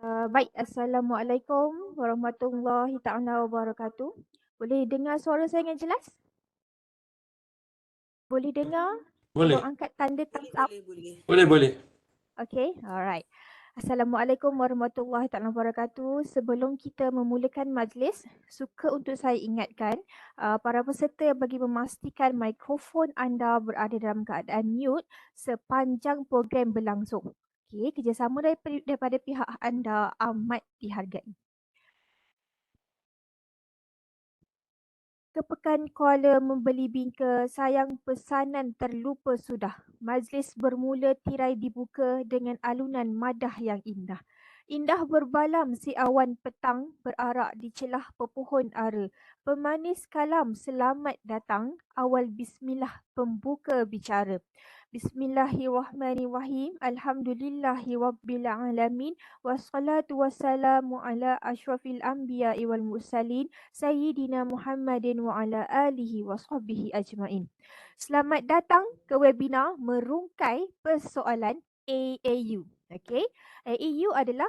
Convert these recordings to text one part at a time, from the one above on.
Baik, Assalamualaikum warahmatullahi ta'ala wabarakatuh. Boleh dengar suara saya dengan jelas? Boleh dengar? Boleh. Tolong angkat tanda thumbs up. Boleh. Okay, alright. Assalamualaikum warahmatullahi ta'ala wabarakatuh. Sebelum kita memulakan majlis, suka untuk saya ingatkan para peserta bagi memastikan mikrofon anda berada dalam keadaan mute sepanjang program berlangsung. Okay, kerjasama daripada pihak anda amat dihargai. Ke Pekan Kuala membeli bingka, sayang pesanan terlupa sudah. Majlis bermula tirai dibuka dengan alunan madah yang indah. Indah berbalam si awan petang berarak di celah pepohon ara. Pemanis kalam selamat datang, awal bismillah pembuka bicara. Bismillahirrahmanirrahim. Alhamdulillahi rabbil alamin. Wassalatu wassalamu ala asyrafil anbiya'i wal mursalin. Sayyidina Muhammadin wa ala alihi wa sahbihi ajma'in. Selamat datang ke webinar merungkai persoalan AAU. Okay. AAU adalah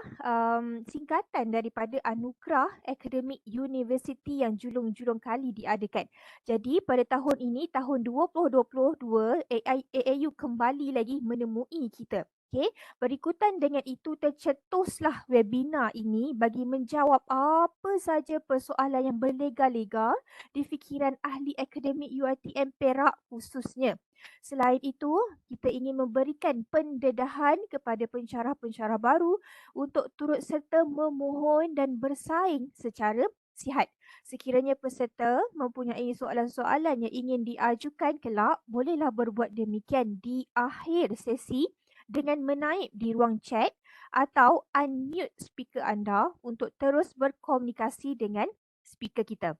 singkatan daripada Anugerah Akademik Universiti yang julung-julung kali diadakan. Jadi pada tahun ini, tahun 2022, AAU kembali lagi menemui kita. Okay. Berikutan dengan itu tercetuslah webinar ini bagi menjawab apa saja persoalan yang berlega-lega di fikiran ahli akademik UiTM Perak khususnya. Selain itu, kita ingin memberikan pendedahan kepada pensyarah-pensyarah baru untuk turut serta memohon dan bersaing secara sihat. Sekiranya peserta mempunyai soalan-soalan yang ingin diajukan kelak, bolehlah berbuat demikian di akhir sesi dengan menaip di ruang chat atau unmute speaker anda untuk terus berkomunikasi dengan speaker kita.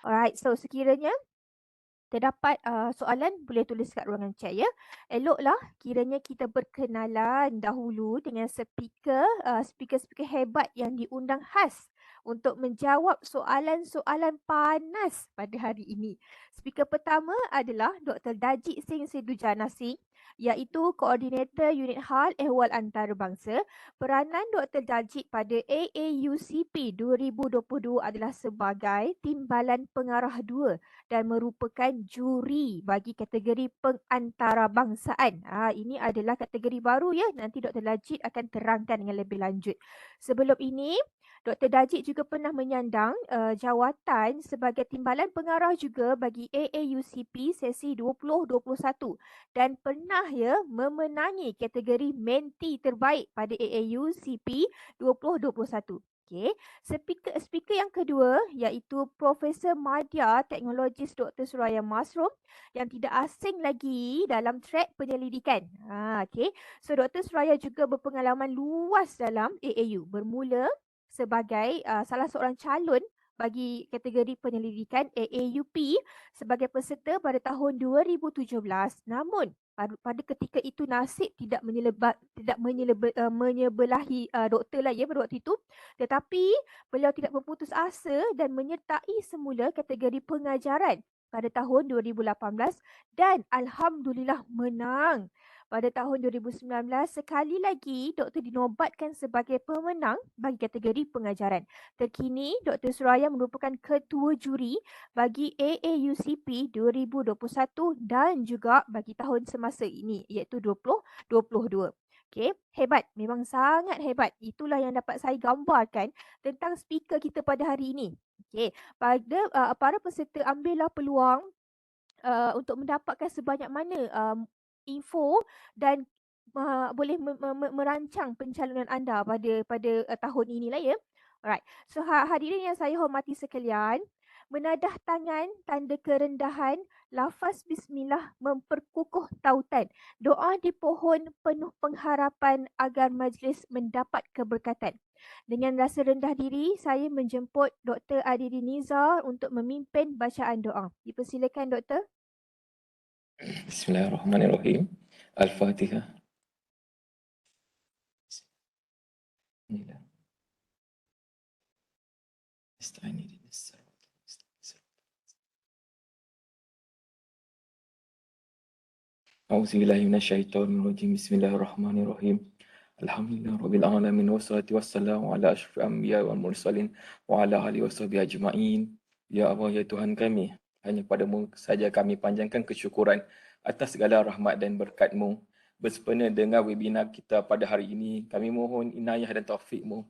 Alright, so sekiranya terdapat soalan, boleh tulis kat ruangan chat ya. Eloklah kiranya kita berkenalan dahulu dengan speaker hebat yang diundang khas untuk menjawab soalan-soalan panas pada hari ini. Speaker pertama adalah Dr. Dajit Singh Sidujana Singh, iaitu Koordinator Unit Hal Ehwal Antarabangsa. Peranan Dr. Dajit pada AAUCP 2022 adalah sebagai Timbalan Pengarah 2 dan merupakan juri bagi kategori pengantarabangsaan. Ini adalah kategori baru ya. Nanti Dr. Dajit akan terangkan dengan lebih lanjut. Sebelum ini, Dr. Dajit juga pernah menyandang jawatan sebagai Timbalan Pengarah juga bagi AAUCP sesi 2021 dan pernah ya memenangi kategori menti terbaik pada AAUCP 2021. Okey, speaker yang kedua iaitu Profesor Madya Teknologis Dr. Suraya Masrum yang tidak asing lagi dalam track penyelidikan. Okey, so Dr. Suraya juga berpengalaman luas dalam AAU, bermula sebagai salah seorang calon bagi kategori penyelidikan AAUP sebagai peserta pada tahun 2017. Namun pada ketika itu nasib tidak menyebelahi doktor lah ya pada waktu itu, tetapi beliau tidak berputus asa dan menyertai semula kategori pengajaran pada tahun 2018 dan alhamdulillah menang. Pada tahun 2019, sekali lagi doktor dinobatkan sebagai pemenang bagi kategori pengajaran. Terkini, Dr. Suraya merupakan ketua juri bagi AAUCP 2021 dan juga bagi tahun semasa ini iaitu 2022. Okey, hebat. Memang sangat hebat. Itulah yang dapat saya gambarkan tentang speaker kita pada hari ini. Okey, pada para peserta ambillah peluang untuk mendapatkan sebanyak mana info dan boleh merancang pencalonan anda pada tahun inilah ya. Alright. So hadirin yang saya hormati sekalian, menadah tangan tanda kerendahan, lafaz bismillah memperkukuh tautan. Doa di pohon penuh pengharapan agar majlis mendapat keberkatan. Dengan rasa rendah diri, saya menjemput Dr. Adiri Nizar untuk memimpin bacaan doa. Dipersilakan Doktor. Bismillahirrahmanirrahim. Al-Fatihah. Bismillah. A'udzubillahi minasyaitonirrajim. Bismillahirrahmanirrahim. Alhamdulillah Rabbil Alamin wassalatu wassalamu ala asyrafil anbiya wal mursalin wa ala alihi washabihi ajma'in. Ya Allah, ya Tuhan kami, hanya padamu saja kami panjangkan kesyukuran atas segala rahmat dan berkat-Mu. Bersempena dengan webinar kita pada hari ini, kami mohon inayah dan taufik-Mu.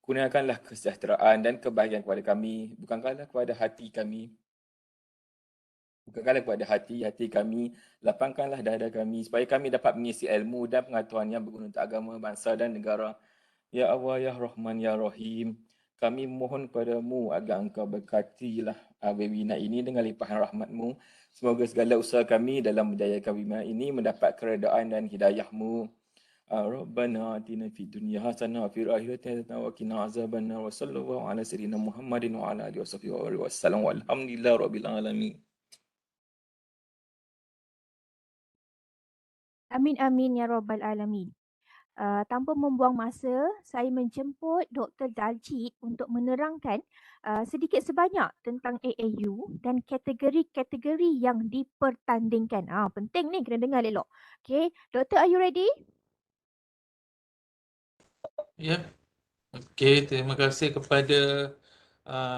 Kurniakanlah kesejahteraan dan kebahagiaan kepada kami, bukanlah kepada hati kami, bukakanlah kepada hati kami, lapangkanlah dada kami supaya kami dapat mengisi ilmu dan pengetahuan yang berguna untuk agama, bangsa dan negara. Ya Allah, Ya Rahman, Ya Rahim, kami mohon padamu agar engkau berkatilah webinar ini dengan limpahan rahmat-Mu. Semoga segala usaha kami dalam menjayakan webinar ini mendapat keredaan dan hidayah-Mu. Rabbana atina fid dunya hasanah wa fil akhirati hasanah wa qina azabannar wa sallallahu ala sayyidina Muhammadin wa ala alihi wasallam walhamdulillahi rabbil alamin. Amin amin ya rabbal alamin. Tanpa membuang masa, saya menjemput Dr. Daljit untuk menerangkan sedikit sebanyak tentang AAU dan kategori-kategori yang dipertandingkan. Penting ni kena dengar elok. Okay, Doktor, are you ready? Ya, okey, terima kasih kepada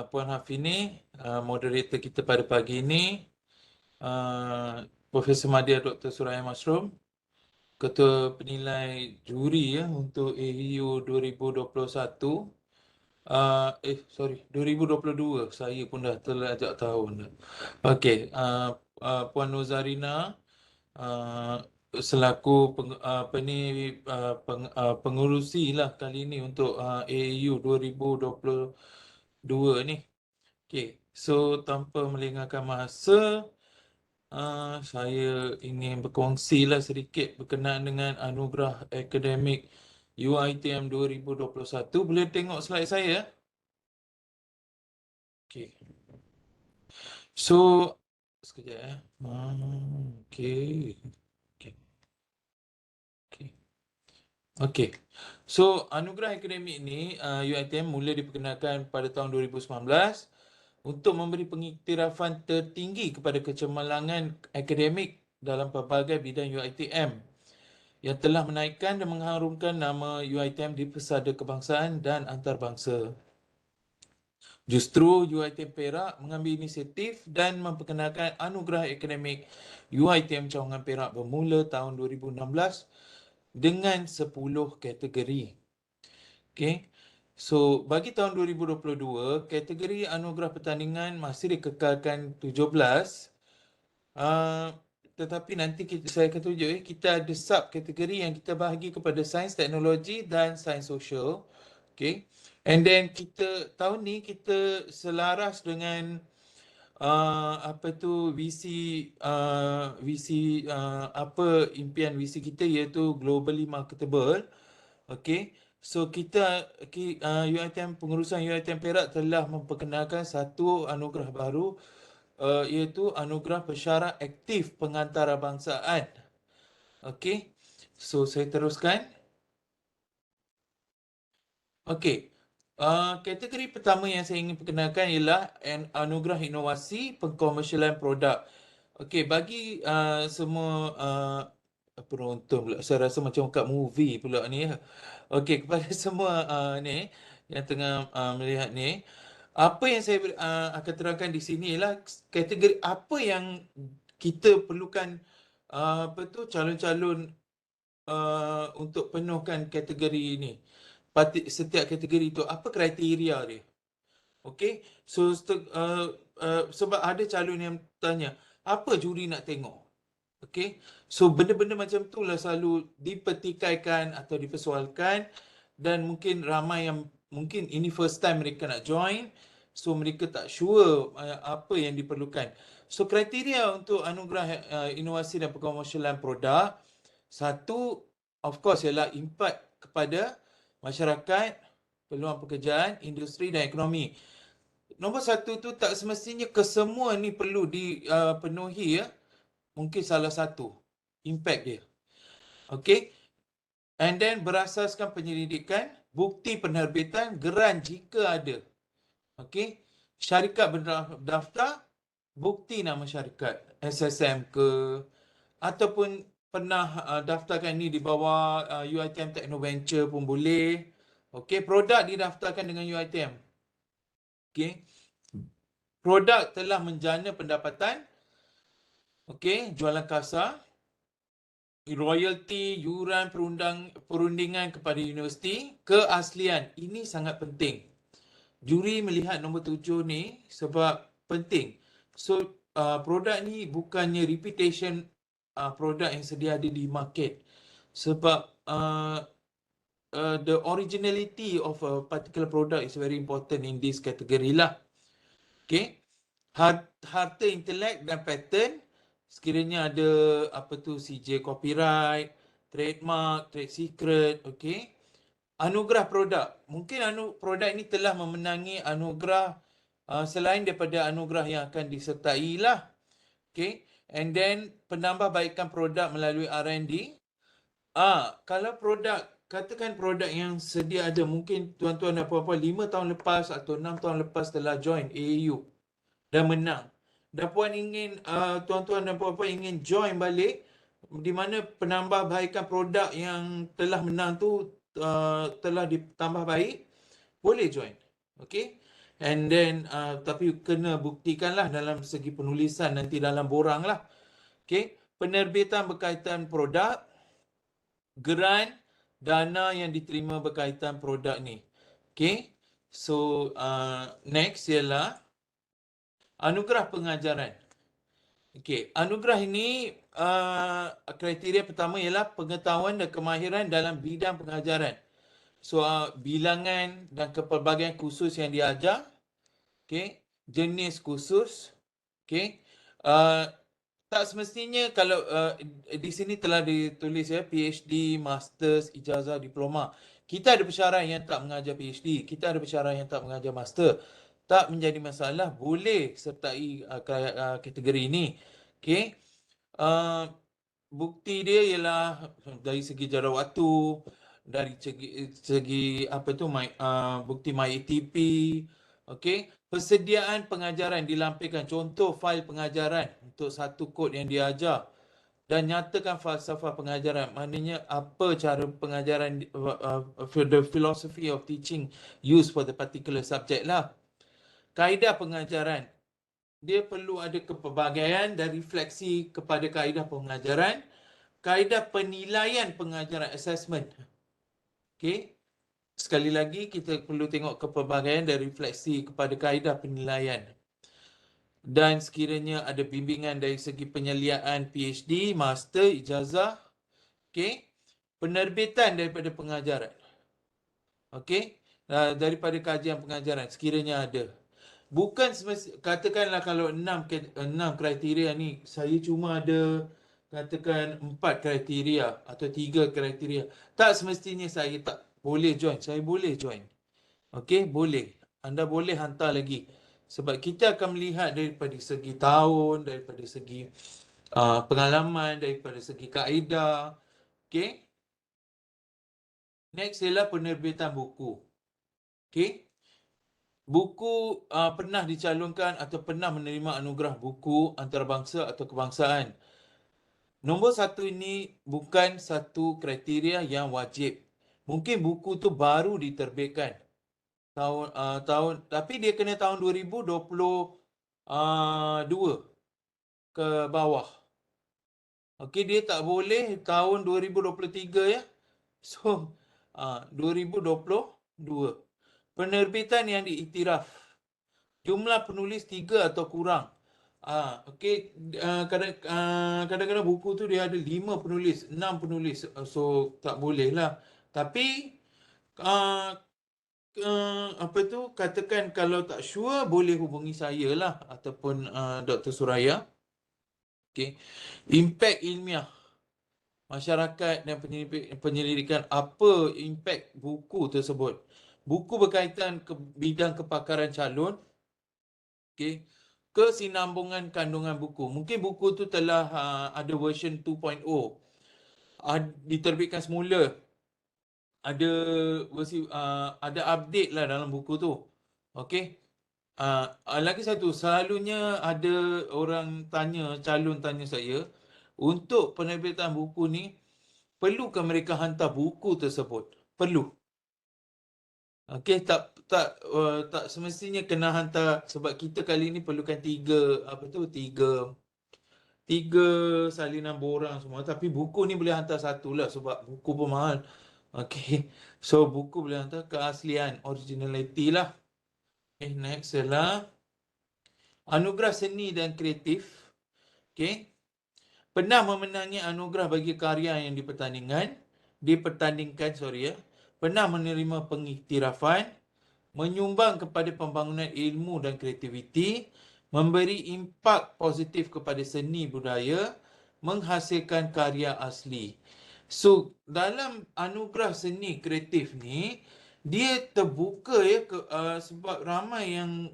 Puan Hafini, moderator kita pada pagi ini, Profesor Madya Dr. Suraya Masrum, Ketua Penilai Juri untuk AU 2021. 2022. Saya pun dah terlajak tahun dah. Okey, Puan Nuzarina selaku pengurusi lah kali ini untuk AAU 2022 ni. Okey, so tanpa melengahkan masa, saya ingin berkongsi lah sedikit berkenaan dengan anugerah akademik UiTM 2021. Boleh tengok slide saya? Okey. So, sekejap . Okey. Okey. Okey. Okey. So, anugerah akademik ni UiTM mula diperkenalkan pada tahun 2019 untuk memberi pengiktirafan tertinggi kepada kecemerlangan akademik dalam pelbagai bidang UiTM yang telah menaikkan dan mengharumkan nama UiTM di pesada kebangsaan dan antarabangsa. Justru UiTM Perak mengambil inisiatif dan memperkenalkan anugerah akademik UiTM Cawangan Perak bermula tahun 2016 dengan 10 kategori. Okey. So, bagi tahun 2022, kategori anugerah pertandingan masih dikekalkan 17. Tetapi nanti saya akan tunjuk kita ada sub kategori yang kita bahagi kepada sains teknologi dan sains sosial. Okay. And then tahun ni kita selaras dengan impian visi kita, iaitu globally marketable. Okay. So UiTM, pengurusan UiTM Perak telah memperkenalkan satu anugerah baru, iaitu anugerah pesara aktif pengantarabangsaaan. Okey. So saya teruskan. Okey. Kategori pertama yang saya ingin perkenalkan ialah anugerah inovasi pengkomersialan produk. Okey, bagi semua penonton pula, saya rasa macam kat movie pula ni ya. Okey, kepada semua ni yang tengah melihat ni, apa yang saya akan terangkan di sini ialah kategori apa yang kita perlukan, calon-calon untuk penuhkan kategori ini. Setiap kategori itu apa kriteria dia. Okey, so sebab ada calon yang tanya, apa juri nak tengok? Okey, so benda-benda macam tu lah selalu dipertikaikan atau dipersoalkan, dan mungkin ramai yang mungkin ini first time mereka nak join, so mereka tak sure apa yang diperlukan. So kriteria untuk anugerah inovasi dan pengkomersialan produk, satu of course ialah impact kepada masyarakat, peluang pekerjaan, industri dan ekonomi. Nombor satu tu tak semestinya kesemua ni perlu dipenuhi ya. Mungkin salah satu impact dia. Okey. And then berasaskan penyelidikan, bukti penerbitan, geran jika ada. Okey. Syarikat berdaftar, bukti nama syarikat, SSM ke, ataupun pernah daftarkan ni di bawah UiTM Technoventure pun boleh. Okey, produk didaftarkan dengan UiTM. Okey. Produk telah menjana pendapatan. Okey, jualan kasar, royalty, yuran perundingan kepada universiti, keaslian. Ini sangat penting. Juri melihat nombor 7 ni sebab penting. So, produk ni bukannya reputation produk yang sedia ada di market. Sebab the originality of a particular product is very important in this category lah. Okay. Harta intelek dan patent, sekiranya ada CJ copyright, trademark, trade secret, okay. Anugerah produk. Mungkin produk ini telah memenangi anugerah selain daripada anugerah yang akan disertai lah. Okay. And then penambahbaikan produk melalui R&D. Kalau produk, katakan produk yang sedia ada, mungkin tuan-tuan dan puan-puan 5 tahun lepas atau 6 tahun lepas telah join AAU dan menang. Dan tuan-tuan dan puan-puan ingin join balik, di mana penambahbaikan produk yang telah menang tu telah ditambah baik, boleh join. Okay. And then tapi kena buktikanlah dalam segi penulisan nanti dalam borang lah. Okay. Penerbitan berkaitan produk, geran, dana yang diterima berkaitan produk ni. Okay. So next ialah anugerah pengajaran. Okay. Anugerah ini kriteria pertama ialah pengetahuan dan kemahiran dalam bidang pengajaran. So bilangan dan kepelbagaian khusus yang diajar. Okay. Jenis khusus. Okay. Tak semestinya kalau di sini telah ditulis ya, PhD, Masters, Ijazah, Diploma. Kita ada pensyarah yang tak mengajar PhD, kita ada pensyarah yang tak mengajar Master. Tak menjadi masalah, boleh sertai kategori ini. Okay. Bukti dia ialah dari segi jarak waktu, dari segi bukti MyATP. Okay. Persediaan pengajaran dilampirkan, contoh fail pengajaran untuk satu kod yang diajar, dan nyatakan falsafah pengajaran, maknanya apa cara pengajaran, the philosophy of teaching used for the particular subject lah. Kaedah pengajaran, dia perlu ada kepelbagaian dan refleksi kepada kaedah pengajaran. Kaedah penilaian pengajaran, assessment. Okay. Sekali lagi, kita perlu tengok kepelbagaian dan refleksi kepada kaedah penilaian. Dan sekiranya ada bimbingan dari segi penyeliaan PhD, Master, Ijazah. Okay. Penerbitan daripada pengajaran. Okay. Daripada kajian pengajaran, sekiranya ada. Bukan katakanlah kalau 6 kriteria ni, saya cuma ada katakan 4 kriteria atau 3 kriteria. Tak semestinya saya tak boleh join. Saya boleh join. Okey, boleh. Anda boleh hantar lagi. Sebab kita akan melihat daripada segi tahun, daripada segi pengalaman, daripada segi kaedah. Okey. Next ialah penerbitan buku. Okey. Buku pernah dicalonkan atau pernah menerima anugerah buku antarabangsa atau kebangsaan. Nombor 1 ini bukan satu kriteria yang wajib. Mungkin buku tu baru diterbitkan tapi dia kena tahun 2022 ke bawah. Okey, dia tak boleh tahun 2023 ya. So 2022. Penerbitan yang diiktiraf. Jumlah penulis 3 atau kurang. Okey, kadang-kadang buku tu dia ada 5 penulis, 6 penulis. So tak boleh lah. Tapi katakan kalau tak sure, boleh hubungi saya lah ataupun Dr. Suraya. Okay. Impak ilmiah masyarakat dan penyelidikan, apa impak buku tersebut. Buku berkaitan ke bidang kepakaran calon. Okay. Kesinambungan kandungan buku. Mungkin buku tu telah ada version 2.0. Diterbitkan semula. Ada versi ada update lah dalam buku tu. Okey. Lagi satu, selalunya ada orang calon tanya saya, untuk penerbitan buku ni, perlukah mereka hantar buku tersebut? Perlu. Okey, tak semestinya kena hantar, sebab kita kali ni perlukan tiga salinan borang semua, tapi buku ni boleh hantar satu lah sebab buku pun mahal. Okey. So buku boleh hantar, keaslian, originality lah. Okay, next adalah anugerah seni dan kreatif. Okey. Pernah memenangi anugerah bagi karya yang dipertandingkan, pernah menerima pengiktirafan, menyumbang kepada pembangunan ilmu dan kreativiti, memberi impak positif kepada seni budaya, menghasilkan karya asli. So, dalam anugerah seni kreatif ni, dia terbuka ya sebab ramai yang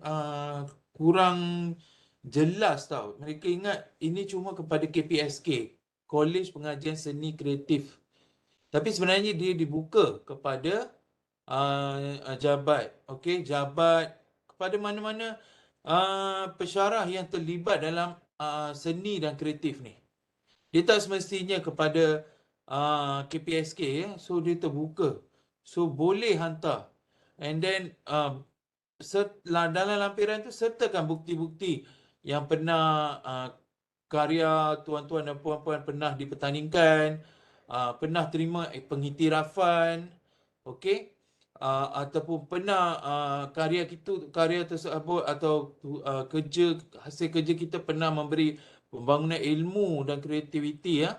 kurang jelas tau. Mereka ingat ini cuma kepada KPSK, College Pengajian Seni Kreatif. Tapi sebenarnya dia dibuka kepada jabat, okey, jabat, kepada mana-mana pensyarah yang terlibat dalam seni dan kreatif ni. Dia tak semestinya kepada KPSK ya. So dia terbuka. So boleh hantar. And then dalam lampiran tu sertakan bukti-bukti yang pernah karya tuan-tuan dan puan-puan pernah dipertandingkan, pernah terima pengiktirafan, okey, ataupun pernah karya tersebut atau hasil kerja kita pernah memberi pembangunan ilmu dan kreativiti ya,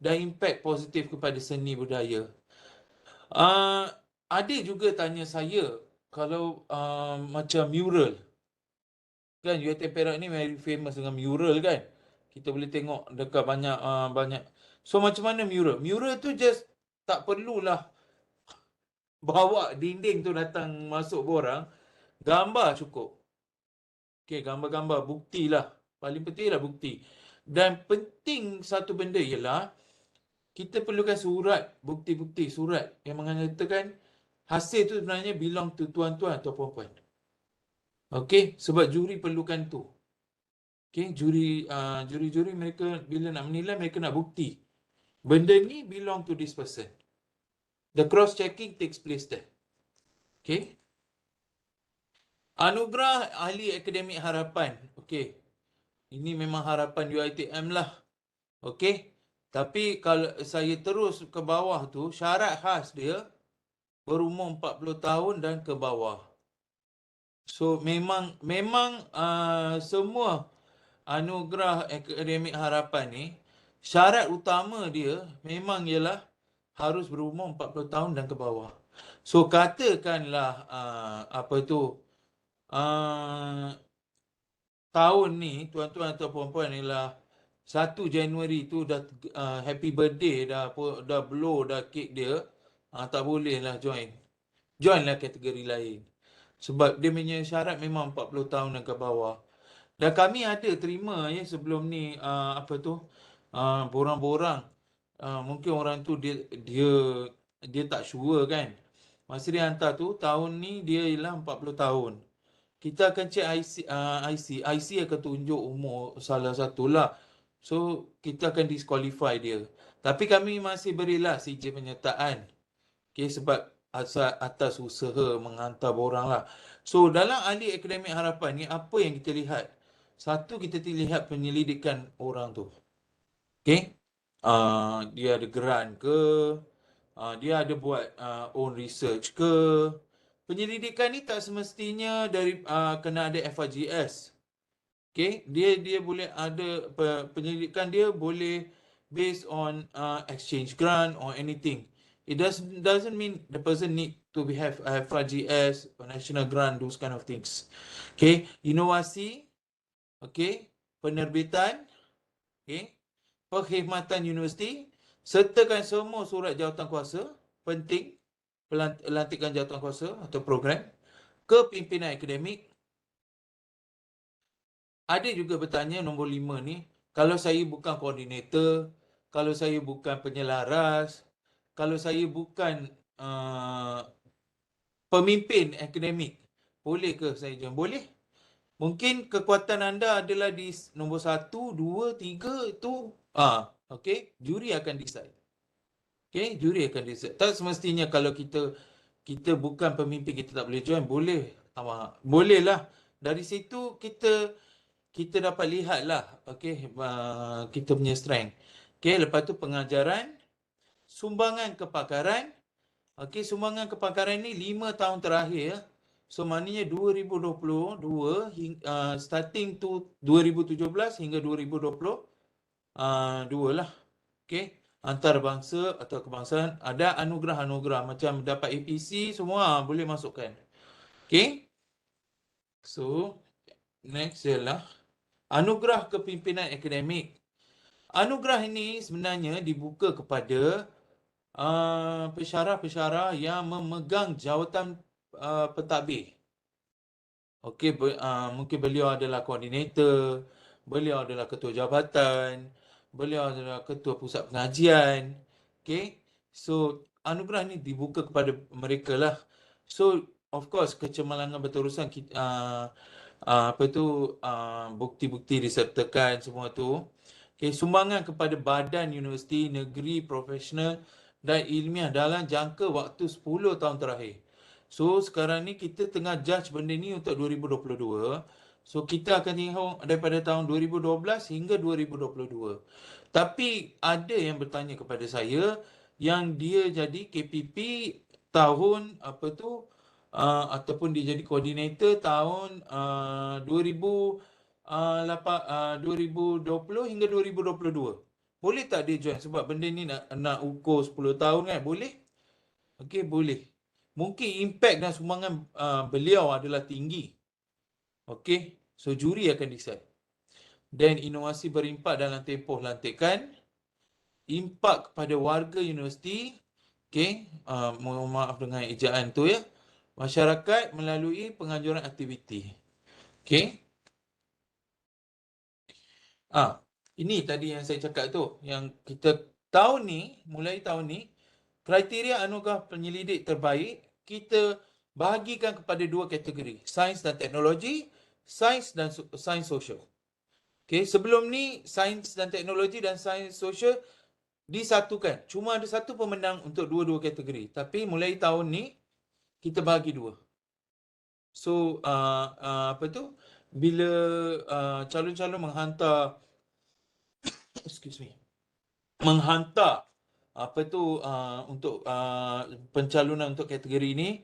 dan impak positif kepada seni budaya. Ada juga tanya saya kalau macam mural. Kan UiTM Perak ni very famous dengan mural kan. Kita boleh tengok dekat banyak. So macam mana mural? Mural tu just tak perlulah bawa dinding tu datang masuk borang. Gambar cukup. Okay, gambar-gambar, bukti lah. Paling penting lah bukti. Dan penting satu benda ialah kita perlukan surat, bukti-bukti surat yang mengatakan hasil tu sebenarnya belong to tuan-tuan atau puan-puan. Okey, sebab juri perlukan tu. Okey, juri mereka bila nak menilai mereka nak bukti. Benda ni belong to this person. The cross checking takes place there. Okey. Anugerah Ahli Akademik Harapan. Okey. Ini memang harapan UiTM lah. Okey. Tapi kalau saya terus ke bawah tu, syarat khas dia berumur 40 tahun dan ke bawah. So memang semua anugerah akademik harapan ni, syarat utama dia memang ialah harus berumur 40 tahun dan ke bawah. So katakanlah tahun ni tuan-tuan atau puan-puan ialah 1 Januari tu dah happy birthday, dah blow dah kek dia, tak boleh lah join lah kategori lain. Sebab dia punya syarat memang 40 tahun dan ke bawah. Dan kami ada terima ya sebelum ni borang-borang. Mungkin orang tu dia tak sure kan. Masa dia hantar tu tahun ni dia ialah 40 tahun. Kita akan cek IC akan tunjuk umur salah satu lah. So kita akan disqualify dia. Tapi kami masih berilah CJ penyertaan. Okay, sebab atas usaha menghantar borang lah. So dalam Ahli Akademik Harapan ni apa yang kita lihat? Satu, kita lihat penyelidikan orang tu. Okay. Dia ada grant ke? Dia ada buat own research ke? Penyelidikan ni tak semestinya kena ada FRGS. Okay. Dia boleh ada penyelidikan dia boleh based on exchange grant or anything. It doesn't mean the person need to have FRGS or national grant, those kind of things. Okay, inovasi, okay, penerbitan, okay, perkhidmatan universiti, sertakan semua surat jawatankuasa, penting, pelantikan jawatankuasa atau program, kepimpinan akademik. Ada juga bertanya nombor 5 ni, kalau saya bukan koordinator, kalau saya bukan penyelaras, kalau saya bukan pemimpin akademik, boleh ke saya join? Boleh. Mungkin kekuatan anda adalah di nombor 1, 2, 3 itu Okey, juri akan decide. Okey, juri akan decide. Tak semestinya kalau kita bukan pemimpin kita tak boleh join, boleh. Bolehlah. Dari situ kita dapat lihatlah, okey, kita punya strength. Okey, lepas tu pengajaran, sumbangan kepakaran. Okey, sumbangan kepakaran ni 5 tahun terakhir ya. So maknanya 2022 starting to 2017 hingga 2022 lah. Okey, antarabangsa atau kebangsaan ada anugerah-anugerah macam dapat APC semua boleh masukkan. Okey. So next ialah anugerah kepimpinan akademik. Anugerah ini sebenarnya dibuka kepada pensyarah-pensyarah yang memegang jawatan pentadbir. Okey, mungkin beliau adalah koordinator, beliau adalah ketua jabatan, beliau adalah ketua pusat pengajian. Okey. So anugerah ni dibuka kepada mereka lah. So of course kecemerlangan berterusan bukti-bukti disertakan semua tu. Okey, sumbangan kepada badan universiti, negeri, profesional dan ilmiah dalam jangka waktu 10 tahun terakhir. So sekarang ni kita tengah judge benda ni untuk 2022. So kita akan tengok daripada tahun 2012 hingga 2022. Tapi ada yang bertanya kepada saya yang dia jadi KPP tahun ataupun dia jadi koordinator tahun 2020 hingga 2022. Boleh tak dia join? Sebab benda ni nak ukur 10 tahun kan? Boleh? Okey, boleh. Mungkin impact dan sumbangan beliau adalah tinggi. Okey, so juri akan decide. Dan inovasi berimpak dalam tempoh lantikan, impak kepada warga universiti, okey, mohon maaf dengan ejaan tu ya, masyarakat melalui penganjuran aktiviti. Okey. Ini tadi yang saya cakap tu, yang kita mulai tahun ni, kriteria anugerah penyelidik terbaik kita bahagikan kepada 2 kategori, sains dan teknologi, sains dan sains sosial. Okey, sebelum ni sains dan teknologi dan sains sosial disatukan. Cuma ada satu pemenang untuk dua-dua kategori. Tapi mulai tahun ni kita bahagi 2. So bila calon-calon menghantar menghantar untuk pencalonan untuk kategori ini,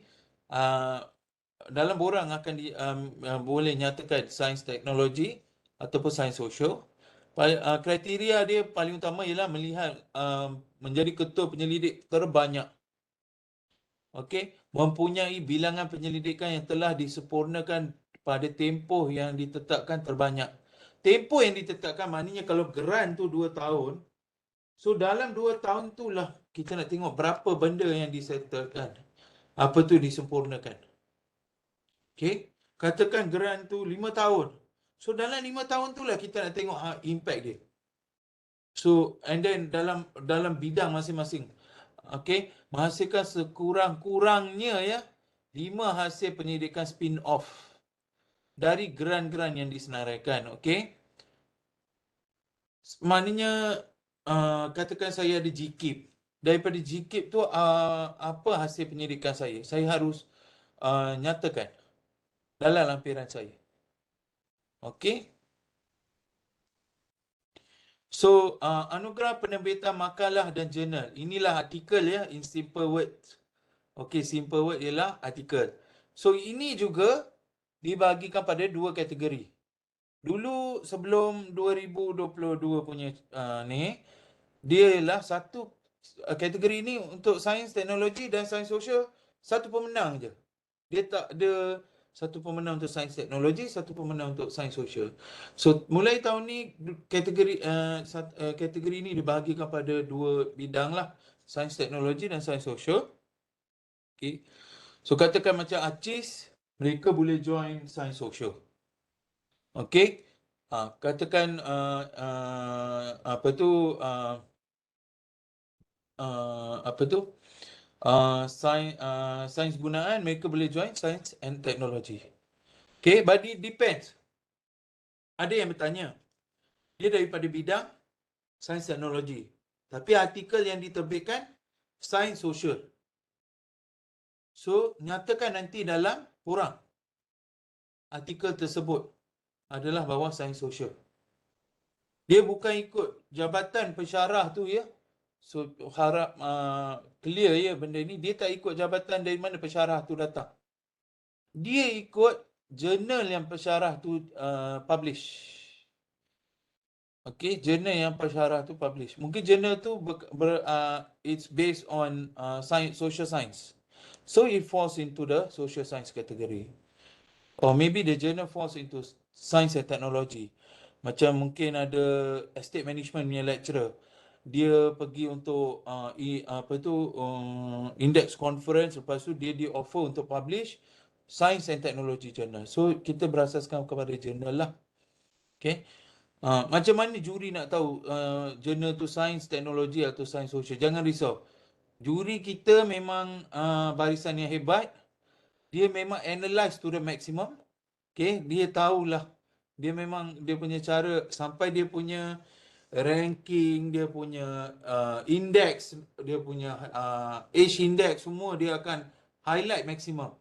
dalam borang akan boleh nyatakan sains teknologi ataupun sains sosial. Kriteria dia paling utama ialah melihat menjadi ketua penyelidik terbanyak. Okey, mempunyai bilangan penyelidikan yang telah disempurnakan pada tempoh yang ditetapkan terbanyak. Tempoh yang ditetapkan maknanya kalau grant tu 2 tahun, so dalam 2 tahun tu lah kita nak tengok berapa benda yang disettlekan. Apa tu disempurnakan. Okey, katakan grant tu 5 tahun. So dalam 5 tahun tu lah kita nak tengok impact dia. So and then dalam bidang masing-masing. Okey, menghasilkan sekurang-kurangnya ya 5 hasil penyelidikan spin-off dari grant-grant yang disenaraikan. Okey. Maknanya katakan saya ada GKIP. Daripada GKIP tu apa hasil penyelidikan saya? Saya harus nyatakan dalam lampiran saya. Okey. So anugerah penerbitan makalah dan jurnal. Inilah artikel ya, in simple words. Okey, simple word ialah artikel. So ini juga dibahagikan pada 2 kategori. Dulu sebelum 2022 punya ni, dia ialah satu kategori ni untuk sains teknologi dan sains sosial, satu pemenang je. Dia tak ada satu pemenang untuk sains teknologi, satu pemenang untuk sains sosial. So mulai tahun ni kategori ni dibahagikan pada 2 bidang lah, sains teknologi dan sains sosial. Okay. So katakan macam ACIS, mereka boleh join sains sosial. Okey. Katakan sains gunaan, mereka boleh join sains and technology. Okay, but it depends. Ada yang bertanya, dia daripada bidang sains teknologi. Tapi artikel yang diterbitkan sains sosial. So, nyatakan nanti dalam kurang artikel tersebut adalah bawah sains sosial. Dia bukan ikut jabatan pensyarah tu ya. So, harap clear ya benda ni. Dia tak ikut jabatan dari mana pensyarah tu datang. Dia ikut jurnal yang pensyarah tu publish. Okay, jurnal yang pensyarah tu publish. Mungkin jurnal tu it's based on science, social science. So it falls into the social science category. Or maybe the journal falls into science and technology. Macam mungkin ada estate management punya lecturer. Dia pergi untuk index conference, lepas tu dia offer untuk publish science and technology journal. So kita berasaskan kepada jurnal lah. Okay. Macam mana juri nak tahu jurnal tu sains teknologi atau sains sosial? Jangan risau. Juri kita memang barisan yang hebat. Dia memang analyse to the maximum. Okay, dia tahulah. Dia memang dia punya cara sampai dia punya ranking, dia punya index, dia punya age index, semua dia akan highlight maximum.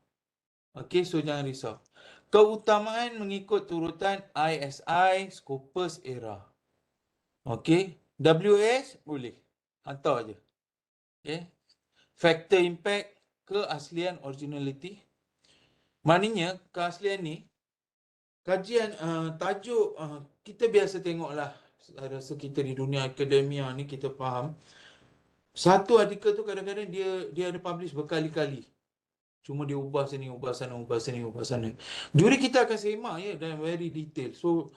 Okay, so jangan risau. Keutamaan mengikut turutan ISI, Scopus, ERA. Okay, WS boleh. Hantar je. Okay. Factor impact, keaslian, originality. Maknanya keaslian ni, kajian tajuk kita biasa tengoklah. Saya rasa kita di dunia akademia ni kita faham. Satu artikel tu kadang-kadang dia ada publish berkali-kali. Cuma dia ubah sini, ubah sana, ubah sini, ubah sana. Juri kita akan semak ya dan very detail. So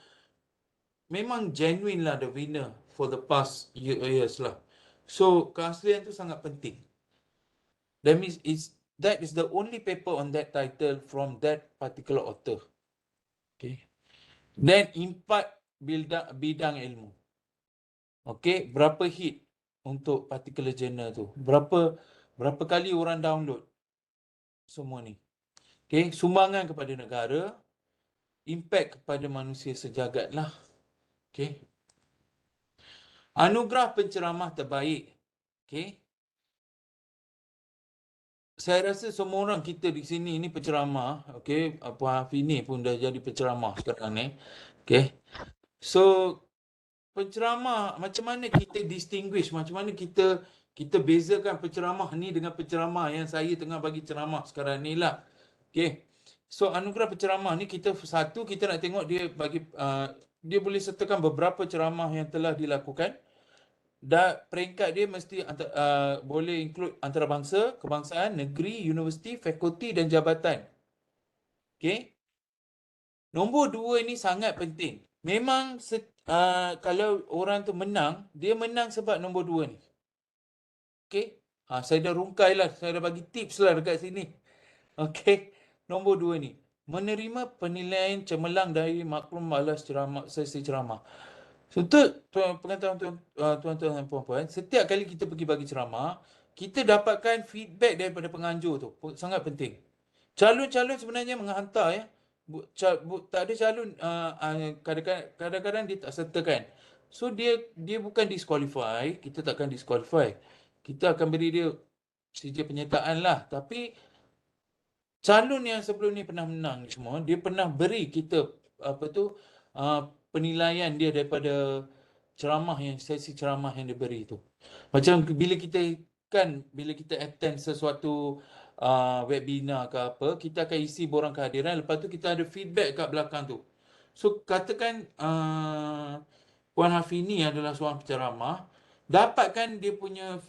memang genuine lah the winner for the past years lah. So keaslian tu sangat penting. That means that is the only paper on that title from that particular author. Okay. Then impact bidang ilmu. Okay, berapa hit untuk particular journal tu? Berapa kali orang download? Semua ni. Okay, sumbangan kepada negara, impact kepada manusia sejagat lah. Okay. Anugerah penceramah terbaik. Okay. Saya rasa semua orang kita di sini ni penceramah. Okay. Puan Hafini pun dah jadi penceramah sekarang ni. Okay. So, penceramah, macam mana kita distinguish, macam mana kita bezakan penceramah ni dengan penceramah yang saya tengah bagi ceramah sekarang ni lah. Okay. So, anugerah penceramah ni kita nak tengok dia bagi, dia boleh sertakan beberapa ceramah yang telah dilakukan. Dan peringkat dia mesti boleh include antarabangsa, kebangsaan, negeri, universiti, fakulti dan jabatan. Okay. Nombor 2 ini sangat penting. Memang kalau orang tu menang, dia menang sebab nombor 2 ni. Okay. Saya dah rungkai lah, saya dah bagi tips lah dekat sini. Okay. Nombor 2 ni. Menerima penilaian cemerlang dari maklum balas sesi ceramah. So, pengetahuan tuan-tuan dan puan-puan, setiap kali kita pergi bagi ceramah, kita dapatkan feedback daripada penganjur tu. Sangat penting. Calon-calon sebenarnya menghantar ya. Tak ada calon kadang-kadang dia tak sertakan. So dia bukan disqualify, kita takkan disqualify. Kita akan beri dia sijil penyertaan lah. Tapi calon yang sebelum ni pernah menang semua, dia pernah beri kita penilaian dia daripada sesi ceramah yang dia beri tu. Macam bila kita attend sesuatu webinar ke apa, kita akan isi borang kehadiran, lepas tu kita ada feedback kat belakang tu. So katakan Puan Hafini adalah seorang penceramah, dapatkan dia punya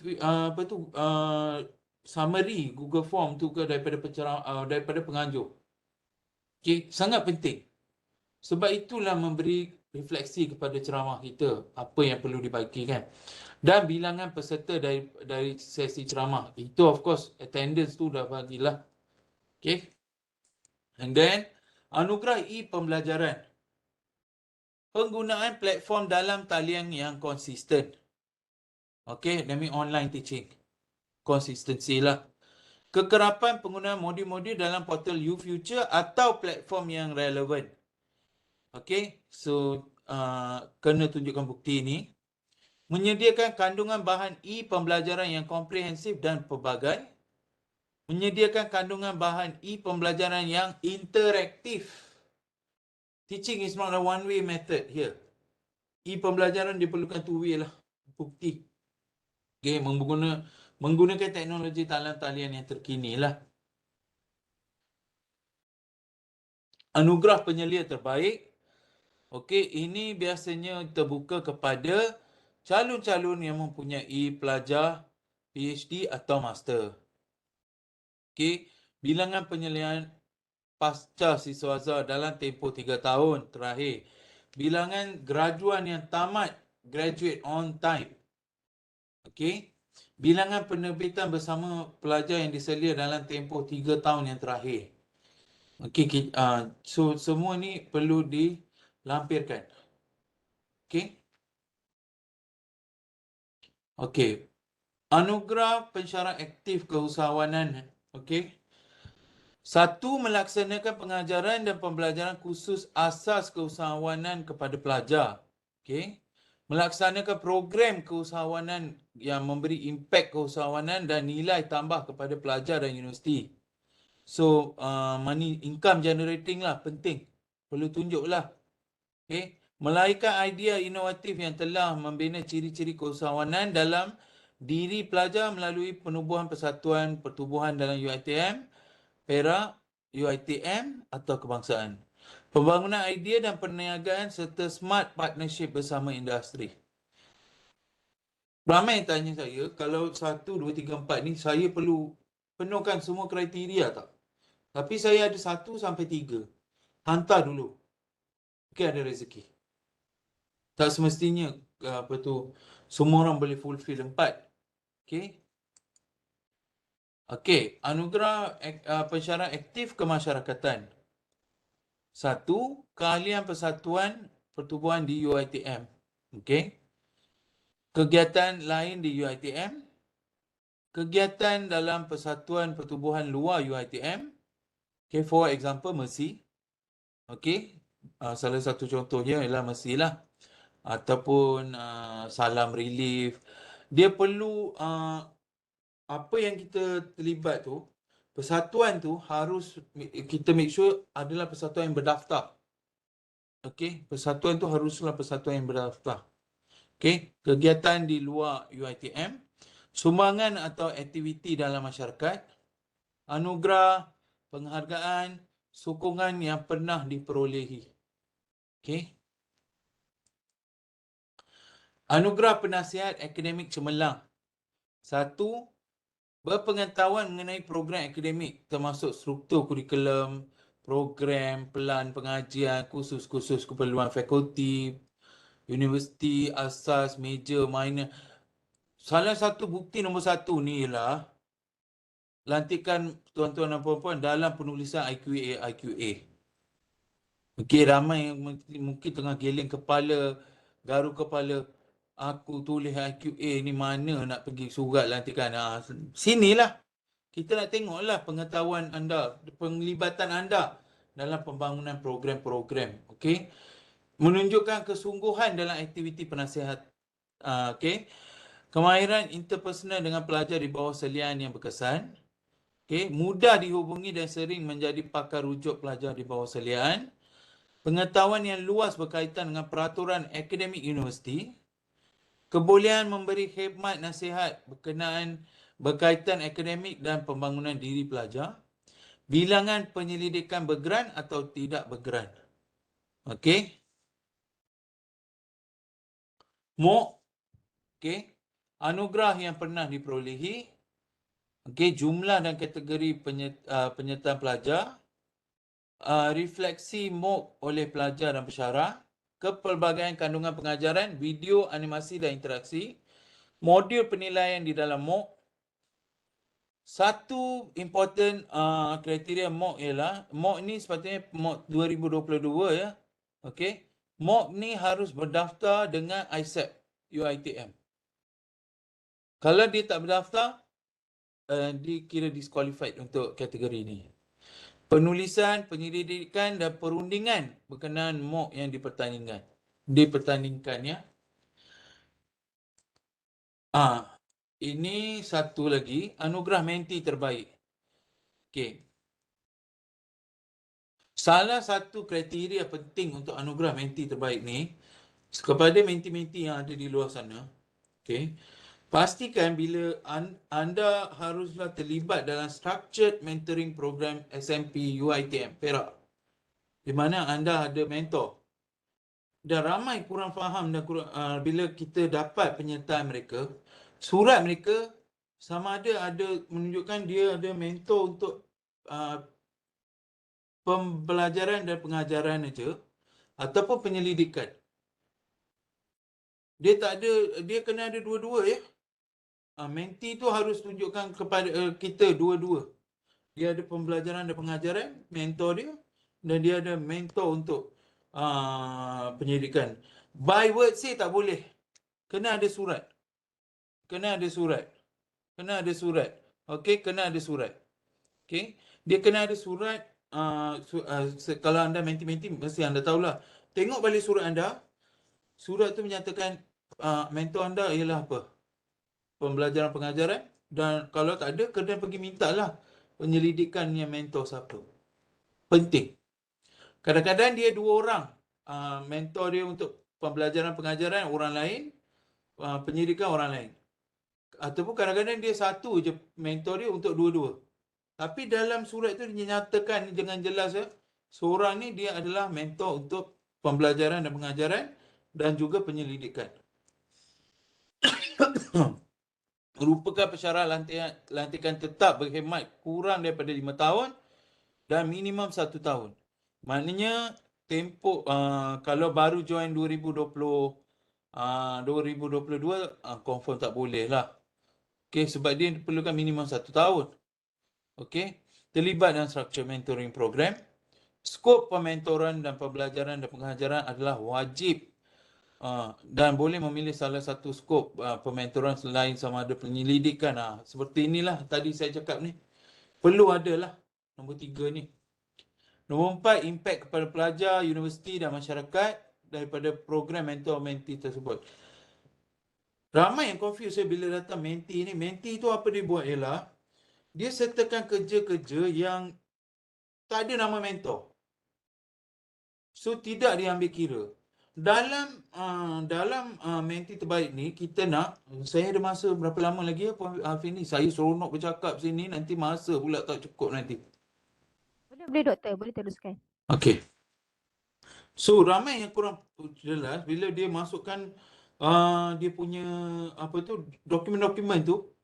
summary Google Form tu ke daripada penganjur. Okay, sangat penting. Sebab itulah memberi refleksi kepada ceramah kita, apa yang perlu dibaiki kan. Dan bilangan peserta dari sesi ceramah. Itu of course attendance tu dah bagilah. Okay. And then anugerah e-pembelajaran. Penggunaan platform dalam talian yang konsisten. Okay, that means online teaching. Consistency lah. Kekerapan penggunaan modul-modul dalam portal UFuture atau platform yang relevan. Okay, so kena tunjukkan bukti ni. menyediakan kandungan bahan e-pembelajaran yang komprehensif dan pelbagai, menyediakan kandungan bahan e-pembelajaran yang interaktif. Teaching is not a one-way method here. E-pembelajaran diperlukan two-way lah. Bukti. Okay, menggunakan teknologi talian yang terkini lah. Anugerah penyelia terbaik. Okey, ini biasanya terbuka kepada calon-calon yang mempunyai pelajar PhD atau master. Okey, bilangan penyelian pasca siswaza dalam tempoh 3 tahun terakhir. Bilangan graduan yang tamat graduate on time. Okey. Bilangan penerbitan bersama pelajar yang diselia dalam tempoh 3 tahun yang terakhir. Okey, so semua ni perlu dilampirkan. Okey. Okey. Anugerah pensyarah aktif keusahawanan. Okey. 1. Melaksanakan pengajaran dan pembelajaran khusus asas keusahawanan kepada pelajar. Okey. Melaksanakan program keusahawanan yang memberi impak keusahawanan dan nilai tambah kepada pelajar dan universiti. So, money income generating lah, penting. Perlu tunjuk lah. Okay. Melahirkan idea inovatif yang telah membina ciri-ciri keusahawanan dalam diri pelajar melalui penubuhan persatuan pertubuhan dalam UiTM, Perak, UiTM atau kebangsaan. Pembangunan idea dan perniagaan serta smart partnership bersama industri. Ramai yang tanya saya, kalau 1, 2, 3, 4 ni saya perlu penuhkan semua kriteria tak? Tapi saya ada 1 sampai 3. Hantar dulu. Mungkin ada rezeki. Tak semestinya semua orang boleh fulfill 4. Okey. Okey, anugerah pensyarah aktif kemasyarakatan. 1. Keahlian persatuan pertubuhan di UiTM. Okey. Kegiatan lain di UiTM. Kegiatan dalam persatuan pertubuhan luar UiTM. Okay, for example, Mercy. Okay, salah satu contohnya ialah Mercy lah. Ataupun Salam Relief. Dia perlu apa yang kita terlibat tu, persatuan tu harus kita make sure adalah persatuan yang berdaftar. Okay, persatuan tu haruslah persatuan yang berdaftar. Okay, kegiatan di luar UiTM, sumbangan atau aktiviti dalam masyarakat, anugerah, penghargaan, sokongan yang pernah diperolehi. Okey. Anugerah penasihat akademik cemerlang. 1. Berpengetahuan mengenai program akademik termasuk struktur kurikulum, program, pelan pengajian, kursus-kursus keperluan fakulti, universiti, asas, major, minor. Salah satu bukti nombor 1 ni ialah lantikan tuan-tuan dan puan-puan dalam penulisan IQA. Okey, ramai yang mungkin tengah geleng kepala, garu kepala. Aku tulis IQA ni mana nak pergi surat lantikan. Sinilah. Kita nak tengoklah pengetahuan anda, penglibatan anda dalam pembangunan program-program. Okey. Menunjukkan kesungguhan dalam aktiviti penasihat. Okey. Kemahiran interpersonal dengan pelajar di bawah selian yang berkesan. Okay, mudah dihubungi dan sering menjadi pakar rujuk pelajar di bawah selian. Pengetahuan yang luas berkaitan dengan peraturan akademik universiti. Kebolehan memberi khidmat nasihat berkaitan akademik dan pembangunan diri pelajar. Bilangan penyelidikan bergeran atau tidak bergeran. Okey. MOOC. Okey. Anugerah yang pernah diperolehi. Okey, jumlah dan kategori penyertaan pelajar, refleksi MOOC oleh pelajar dan pensyarah, kepelbagaian kandungan pengajaran, video, animasi dan interaksi, modul penilaian di dalam MOOC. Satu important kriteria MOOC ialah, MOOC ni sepatutnya MOOC 2022 ya. Okey. MOOC ni harus berdaftar dengan ISAP UiTM. Kalau dia tak berdaftar, dikira disqualified untuk kategori ini. Penulisan, penyelidikan dan perundingan berkenaan MOOC yang dipertandingkan ya. Ini satu lagi, anugerah menti terbaik. Okey. Salah satu kriteria penting untuk anugerah menti terbaik ni, kepada menti-menti yang ada di luar sana, okey, pastikan bila anda haruslah terlibat dalam structured mentoring program SMP UiTM Perak, di mana anda ada mentor. Dan ramai kurang faham dan bila kita dapat penyertaan mereka, surat mereka sama ada menunjukkan dia ada mentor untuk pembelajaran dan pengajaran aja ataupun penyelidikan. Dia tak ada, dia kena ada dua-dua ya. Menti tu harus tunjukkan kepada kita dua-dua. Dia ada pembelajaran dan pengajaran, mentor dia, dan dia ada mentor untuk penyelidikan. By word say tak boleh. Kena ada surat. Kena ada surat. Kena ada surat. Okey, kena ada surat. Okey. Dia kena ada surat. Kalau anda menti-menti, mesti anda tahulah. Tengok balik surat anda. Surat tu menyatakan mentor anda ialah apa? Pembelajaran pengajaran. Dan kalau tak ada, kena pergi minta lah penyelidikannya mentor siapa. Penting. Kadang-kadang dia dua orang. Mentor dia untuk pembelajaran pengajaran orang lain. Penyelidikan orang lain. Ataupun kadang-kadang dia satu je mentor dia untuk dua-dua. Tapi dalam surat tu dinyatakan dengan jelas ya, seorang ni dia adalah mentor untuk pembelajaran dan pengajaran dan juga penyelidikan. Merupakan pesara lantikan tetap berkhidmat kurang daripada 5 tahun dan minimum 1 tahun. Maknanya tempoh kalau baru join 2022 confirm tak boleh lah. Okey, sebab dia perlukan minimum 1 tahun. Okey, terlibat dalam structure mentoring program. Skop pementoran dan pembelajaran dan pengajaran adalah wajib dan boleh memilih salah satu skop pementoran selain sama ada penyelidikan. Seperti inilah tadi saya cakap ni. Perlu adalah nombor 3 ni. Nombor 4, impact kepada pelajar, universiti dan masyarakat daripada program mentor-menti tersebut. Ramai yang confuse bila datang menti ni. Menti tu apa dia buat ialah dia sertakan kerja-kerja yang tak ada nama mentor. So tidak diambil kira. Dalam menti terbaik ni kita nak, saya ada masa berapa lama lagi ya Puan Hafin ni? Saya seronok bercakap sini, nanti masa pula tak cukup nanti. Boleh doktor, boleh teruskan. Okey. So ramai yang kurang jelas bila dia masukkan dia punya dokumen-dokumen tu,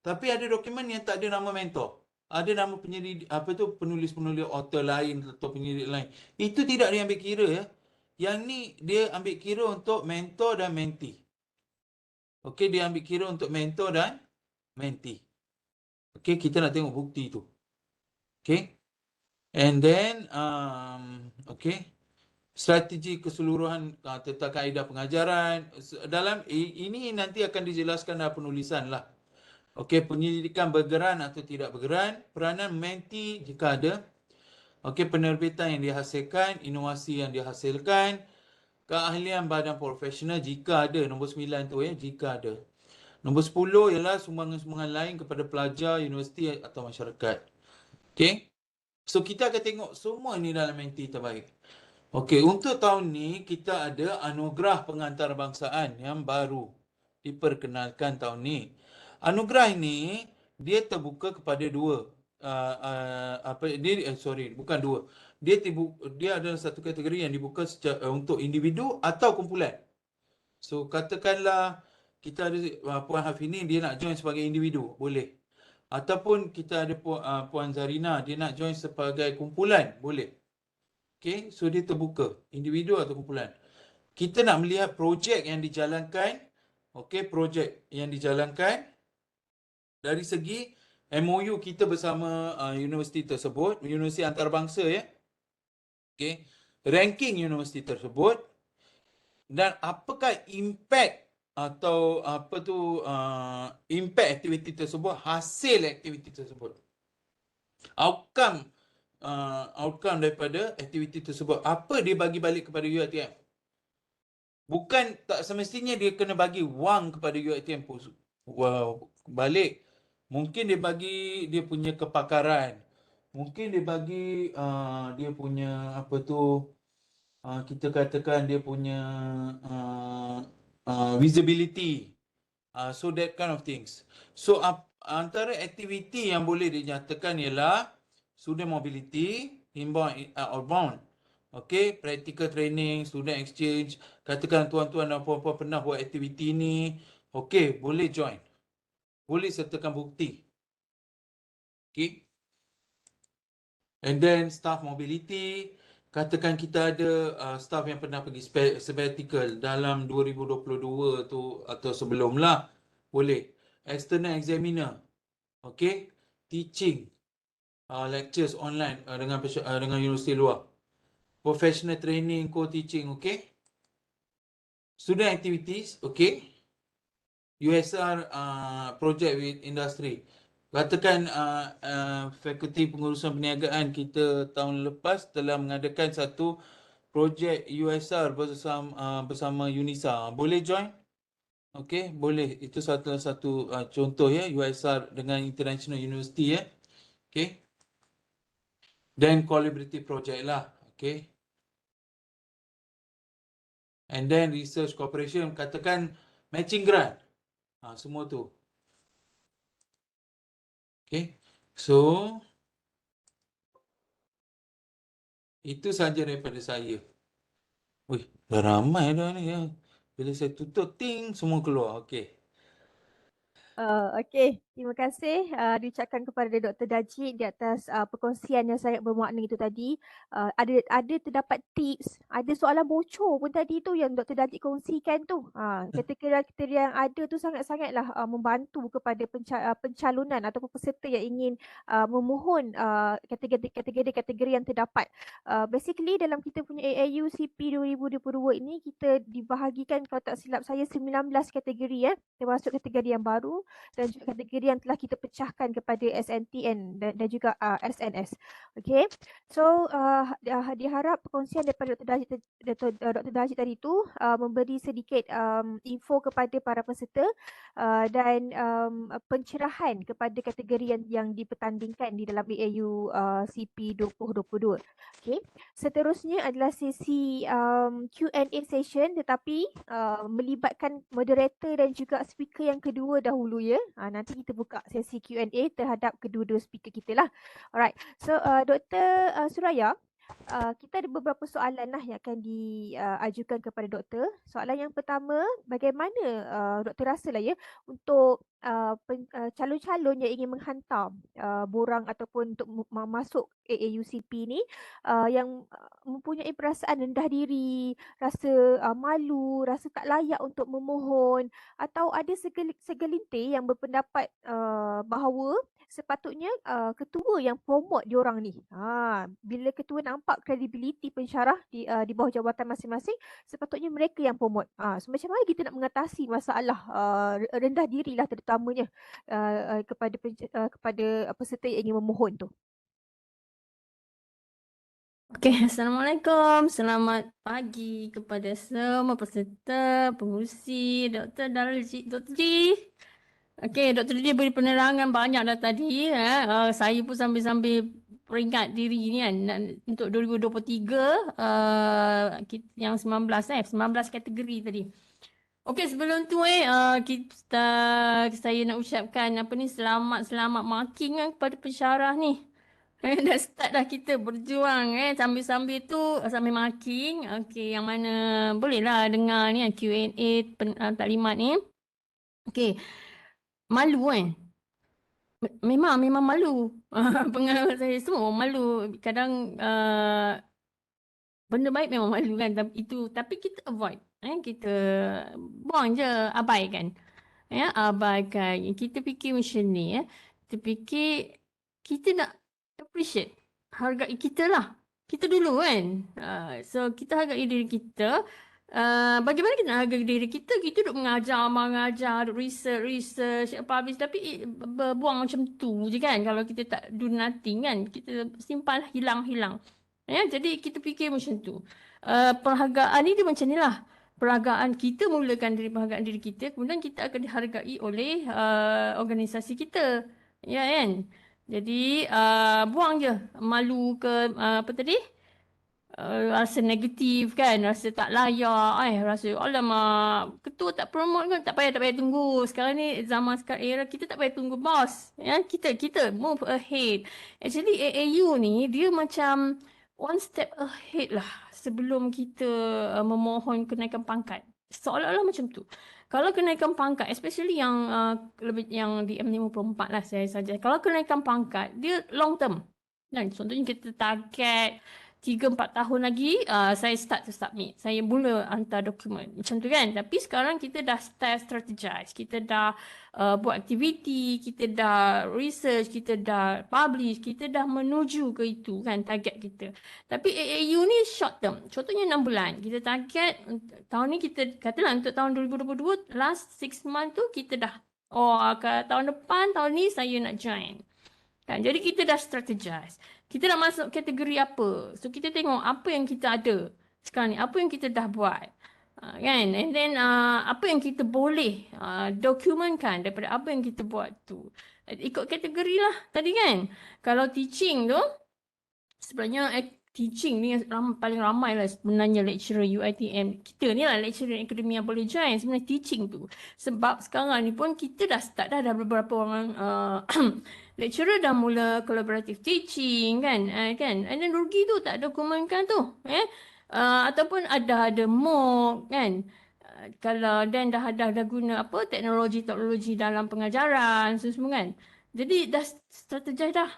tapi ada dokumen yang tak ada nama mentor. Ada nama penulis-penulis author lain atau penyelidik lain. Itu tidak diambil kira ya. Yang ni dia ambil kira untuk mentor dan menti. Okey, dia ambil kira untuk mentor dan menti. Okey, kita nak tengok bukti tu. Okey. And then okey. Strategi keseluruhan tentang kaedah pengajaran. Dalam ini nanti akan dijelaskan dalam penulisan lah. Okey, penyelidikan bergeran atau tidak bergeran, peranan menti jika ada. Okey, penerbitan yang dihasilkan, inovasi yang dihasilkan, keahlian badan profesional jika ada, nombor 9 tu ya, jika ada. Nombor 10 ialah sumbangan-sumbangan lain kepada pelajar, universiti atau masyarakat. Okey. So kita akan tengok semua ni dalam menti terbaik. Okey, untuk tahun ni kita ada anugerah pengantarbangsaan yang baru diperkenalkan tahun ni. Anugerah ini dia terbuka kepada dua. Bukan dua. Dia adalah satu kategori yang dibuka untuk individu atau kumpulan. So katakanlah kita ada Puan Hafini, dia nak join sebagai individu, boleh. Ataupun kita ada Puan Zarina, dia nak join sebagai kumpulan, boleh. Okey, so dia terbuka, individu atau kumpulan. Kita nak melihat projek yang dijalankan. Okey, projek yang dijalankan dari segi MOU kita bersama universiti tersebut, universiti antarabangsa ya. Okey, ranking universiti tersebut dan apakah impact atau impact aktiviti tersebut, hasil aktiviti tersebut. Outcome daripada aktiviti tersebut. Apa dia bagi balik kepada UiTM? Bukan tak semestinya dia kena bagi wang kepada UiTM Wow, balik. Mungkin dia bagi dia punya kepakaran. Mungkin dia bagi dia punya apa tu, kita katakan dia punya uh, visibility. So that kind of things. So antara aktiviti yang boleh dinyatakan ialah student mobility, inbound, outbound. Okay, practical training, student exchange. Katakan tuan-tuan dan puan-puan pernah buat aktiviti ni. Okay, boleh join. Boleh sertakan bukti. Okay. And then staff mobility. Katakan kita ada staff yang pernah pergi sabbatical dalam 2022 tu atau sebelum lah. Boleh. External examiner. Okay. Teaching. Lectures online dengan universiti luar. Professional training, co-teaching. Okay. Student activities. Okay. USR project with industry. Katakan Fakulti Pengurusan Perniagaan kita tahun lepas telah mengadakan satu projek USR bersama UNISA. Boleh join? Okey, boleh. Itu salah satu contoh ya, USR dengan International University ya. Okey. Dan collaborative project lah. Okey. And then research cooperation, katakan matching grant. Semua tu. Okay. So, itu saja daripada saya. Wih, dah ramai dah ni ya. Bila saya tutup, ting, semua keluar. Okey. Okey, terima kasih diucapkan kepada Dr. Dajik di atas perkongsian yang sangat bermakna itu tadi. Ada terdapat tips, ada soalan bocor pun tadi tu yang Dr. Dajik kongsikan tu. Kriteria-kriteria yang ada tu sangat-sangatlah membantu kepada pencalonan ataupun peserta yang ingin memohon kategori yang terdapat. Basically dalam kita punya AAU CP 2022 ini kita dibahagikan, kalau tak silap saya, 19 kategori termasuk kategori yang baru dan juga kategori yang telah kita pecahkan kepada SNTN dan juga SNS. Okay, so diharap perkongsian daripada Dr. Dajik tadi tu memberi sedikit info kepada para peserta dan pencerahan kepada kategori yang dipertandingkan di dalam AAU CP 2022. Okay, seterusnya adalah sesi Q&A session, tetapi melibatkan moderator dan juga speaker yang kedua dahulu ya. Nanti kita buka sesi Q&A terhadap kedua-dua speaker kita lah. Alright, so Dr. Suraya, kita ada beberapa soalan lah yang akan diajukan kepada doktor. Soalan yang pertama, bagaimana doktor rasa lah ya untuk calon-calon yang ingin menghantar borang ataupun untuk masuk AAUCP ni yang mempunyai perasaan rendah diri, rasa malu, rasa tak layak untuk memohon, atau ada segelintir yang berpendapat bahawa sepatutnya ketua yang promote diorang ni. Bila ketua nampak kredibiliti pensyarah di bawah jawatan masing-masing, sepatutnya mereka yang promote. So macam mana kita nak mengatasi masalah rendah diri lah terutamanya kepada peserta yang ingin memohon tu? Okey, Assalamualaikum. Selamat pagi kepada semua peserta, pengurusi, Dr. Darji, Dr. G. Okey, Dr. G beri penerangan banyak dah tadi. Saya pun sambil-sambil peringat diri ni kan untuk 2023 yang 19 kategori tadi. Okey, sebelum tu saya nak ucapkan selamat marking kepada pensyarah ni. Dah start dah kita berjuang sambil-sambil tu sambil marking. Okey, yang mana bolehlah dengar ni Q&A taklimat ni. Okey. Malu memang malu. Pengalaman saya semua malu. Kadang benda baik memang malu kan, tapi kita avoid. Kita buang je, abaikan. Abaikan. Kita fikir macam ni Kita fikir kita nak appreciate, hargai kita lah. Kita dulu kan. So kita hargai diri kita. Bagaimana kita nak hargai diri kita? Kita duduk mengajar, duduk research, publish, tapi buang macam tu je kan. Kalau kita tak do nothing kan, kita simpan hilang. Jadi kita fikir macam tu. Perhargaan ni dia macam ni lah. Perhargaan kita mulakan dari perhargaan diri kita, kemudian kita akan dihargai oleh organisasi kita. Ya kan? Jadi buang je malu ke apa tadi? Rasa negatif kan, rasa tak layak, rasa alamak, ketua tak promote kan, tak payah tunggu. Sekarang ni zaman sekarang era kita tak payah tunggu bos. Ya, kita move ahead. Actually AAU ni dia macam one step ahead lah sebelum kita memohon kenaikan pangkat. Seolah-olah macam tu. Kalau kenaikan pangkat, especially yang lebih yang di M54 lah saya saja. Kalau kenaikan pangkat, dia long term. Dan contohnya kita target 3-4 tahun lagi saya start to submit. Saya mula hantar dokumen. Macam tu kan. Tapi sekarang kita dah start strategize. Kita dah buat aktiviti, kita dah research, kita dah publish, kita dah menuju ke itu kan target kita. Tapi AAU ni short term. Contohnya 6 bulan. Kita target tahun ni kita katalah untuk tahun 2022 last 6 month tu kita dah ke tahun depan tahun ni saya nak join. Kan? Jadi kita dah strategize. Kita nak masuk kategori apa? So kita tengok apa yang kita ada sekarang ni, apa yang kita dah buat. Kan? And then apa yang kita boleh dokumentkan daripada apa yang kita buat tu. Ikut kategori lah tadi kan. Kalau teaching tu, sebenarnya teaching ni paling ramai lah sebenarnya lecturer UiTM. Kita ni lah lecturer akademia boleh join sebenarnya teaching tu. Sebab sekarang ni pun kita dah start dah beberapa orang lecturer dah mula collaborative teaching kan. And then rugi tu tak dokumenkan tu. Ataupun ada MOOC kan. Kalau dan dah guna apa teknologi dalam pengajaran semua kan. Jadi dah strategize dah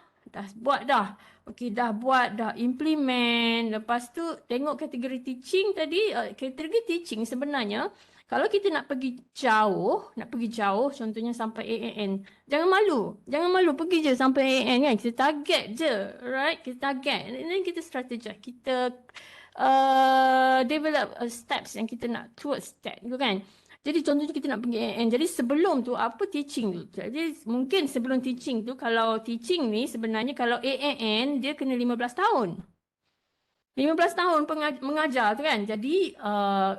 buat dah. Okey, dah buat, dah implement. Lepas tu tengok kategori teaching tadi. Kategori teaching sebenarnya kalau kita nak pergi jauh, contohnya sampai AAN, jangan malu pergi je sampai AAN kan. Kita target je, right? Kita target. And then kita strategize. Kita develop steps yang kita nak towards that tu kan. Jadi contohnya kita nak pergi AN. Jadi sebelum tu apa teaching tu? Jadi mungkin sebelum teaching tu, kalau teaching ni sebenarnya kalau AAN dia kena 15 tahun. 15 tahun mengajar tu kan. Jadi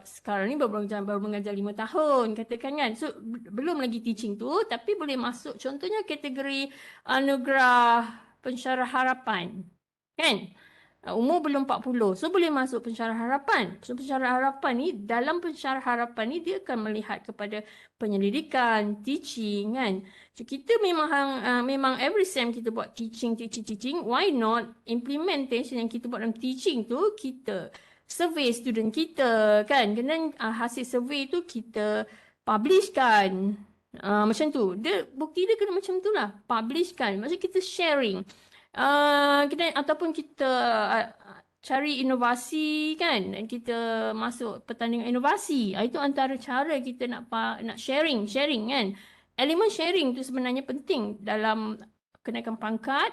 sekarang ni baru mengajar 5 tahun katakan kan. So belum lagi teaching tu tapi boleh masuk contohnya kategori anugerah pensyarah harapan. Kan? Umur belum 40. So boleh masuk pensyarah harapan. So pensyarah harapan ni, dalam pensyarah harapan ni dia akan melihat kepada penyelidikan, teaching kan. So kita memang every sem kita buat teaching. Why not implementation yang kita buat dalam teaching tu kita survey student kita kan. Kemudian hasil survey tu kita publishkan. Macam tu. Bukti dia kena macam tu lah. Publishkan. Maksudnya kita sharing. Ataupun kita cari inovasi kan, kita masuk pertandingan inovasi. Itu antara cara kita nak sharing kan. Elemen sharing tu sebenarnya penting dalam kenaikan pangkat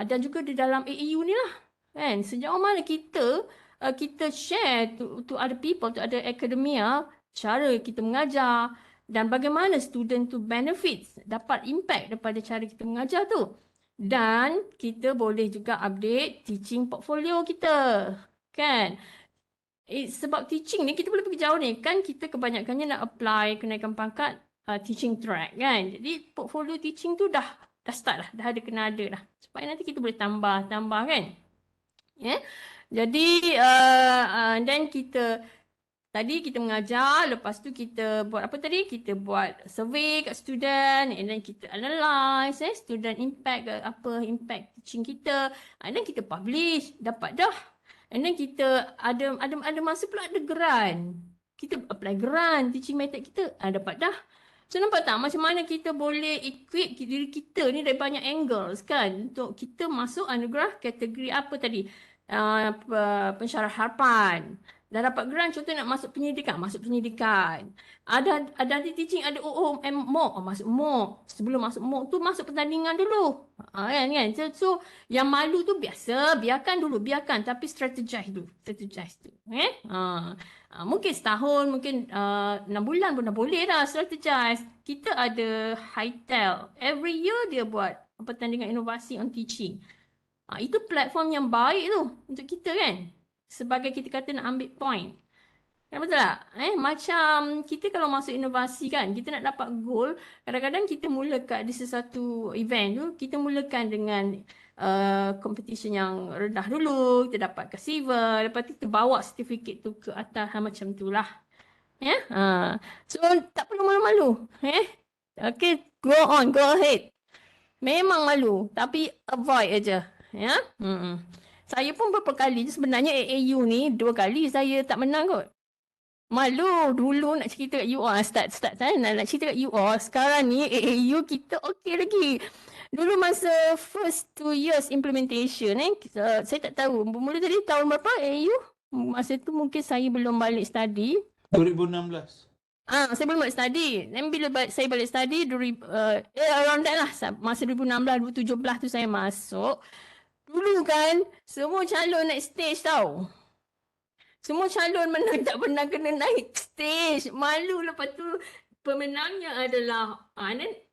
dan juga di dalam AAU ni lah kan. Sejauh mana kita share to other people, to other academia, cara kita mengajar dan bagaimana student tu benefits, dapat impact daripada cara kita mengajar tu. Dan kita boleh juga update teaching portfolio kita. Kan? Sebab teaching ni kita boleh pergi jauh ni. Kan kita kebanyakannya nak apply kenaikan pangkat teaching track kan. Jadi portfolio teaching tu dah start lah. Dah kena ada dah. Supaya nanti kita boleh tambah kan. Jadi dan kita tadi kita mengajar, lepas tu kita buat apa tadi? Kita buat survey kat student, and then kita analyse student impact, apa impact teaching kita, and then kita publish, dapat dah. And then kita ada masa pula ada grant. Kita apply grant teaching method kita, dapat dah. So nampak tak macam mana kita boleh equip diri kita ni dari banyak angles kan untuk kita masuk anugerah kategori apa tadi? Pensyarah harapan. Dah dapat grant, contoh nak masuk penyidikan. Ada teaching, ada MOOC, masuk MOOC. Sebelum masuk MOOC tu masuk pertandingan dulu. Kan? So yang malu tu biarkan dulu, tapi strategize tu. Mungkin setahun, mungkin 6 bulan pun dah boleh dah strategize. Kita ada Hightel. Every year dia buat pertandingan inovasi on teaching. Itu platform yang baik tu untuk kita kan. Sebagai kita kata nak ambil point. Kan betul tak? Macam kita kalau masuk inovasi kan, kita nak dapat goal, kadang-kadang kita mulakan di sesuatu event tu, kita mulakan dengan competition yang rendah dulu, kita dapat ke silver, lepas tu kita bawa sertifikat tu ke atas macam tu lah. Ya? So tak perlu malu-malu. Okay, go on, go ahead. Memang malu, tapi avoid aja. Ya? Saya pun beberapa kali sebenarnya AAU ni 2 kali saya tak menang kot. Malu dulu nak cerita kat UR, start saya nak cerita kat UR. Sekarang ni AAU kita okey lagi. Dulu masa first 2 years implementation saya tak tahu. Bermula tadi tahun berapa AAU? Masa tu mungkin saya belum balik study. 2016. Saya belum balik study. Dan bila saya balik study around that lah. Masa 2016, 2017 tu saya masuk. Dulu kan semua calon naik stage tau. Semua calon menang tak pernah kena naik stage. Malu, lepas tu pemenangnya adalah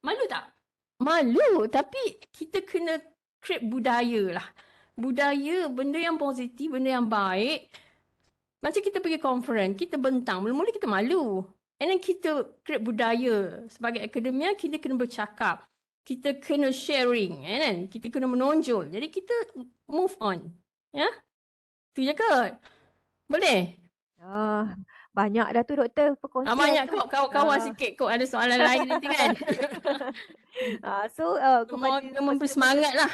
malu tak? Malu, tapi kita kena create budaya lah. Budaya, benda yang positif, benda yang baik. Macam kita pergi conference, kita bentang. Mula-mula kita malu. And then kita create budaya. Sebagai akademia, kita kena bercakap. Kita kena sharing. And then kita kena menonjol. Jadi kita move on. Ya? Tu je kot. Boleh? Banyak dah tu doktor perkongsian. Banyak kot kawan-kawan sikit kot ada soalan lain nanti kan. So Kepada memberi semangat lah.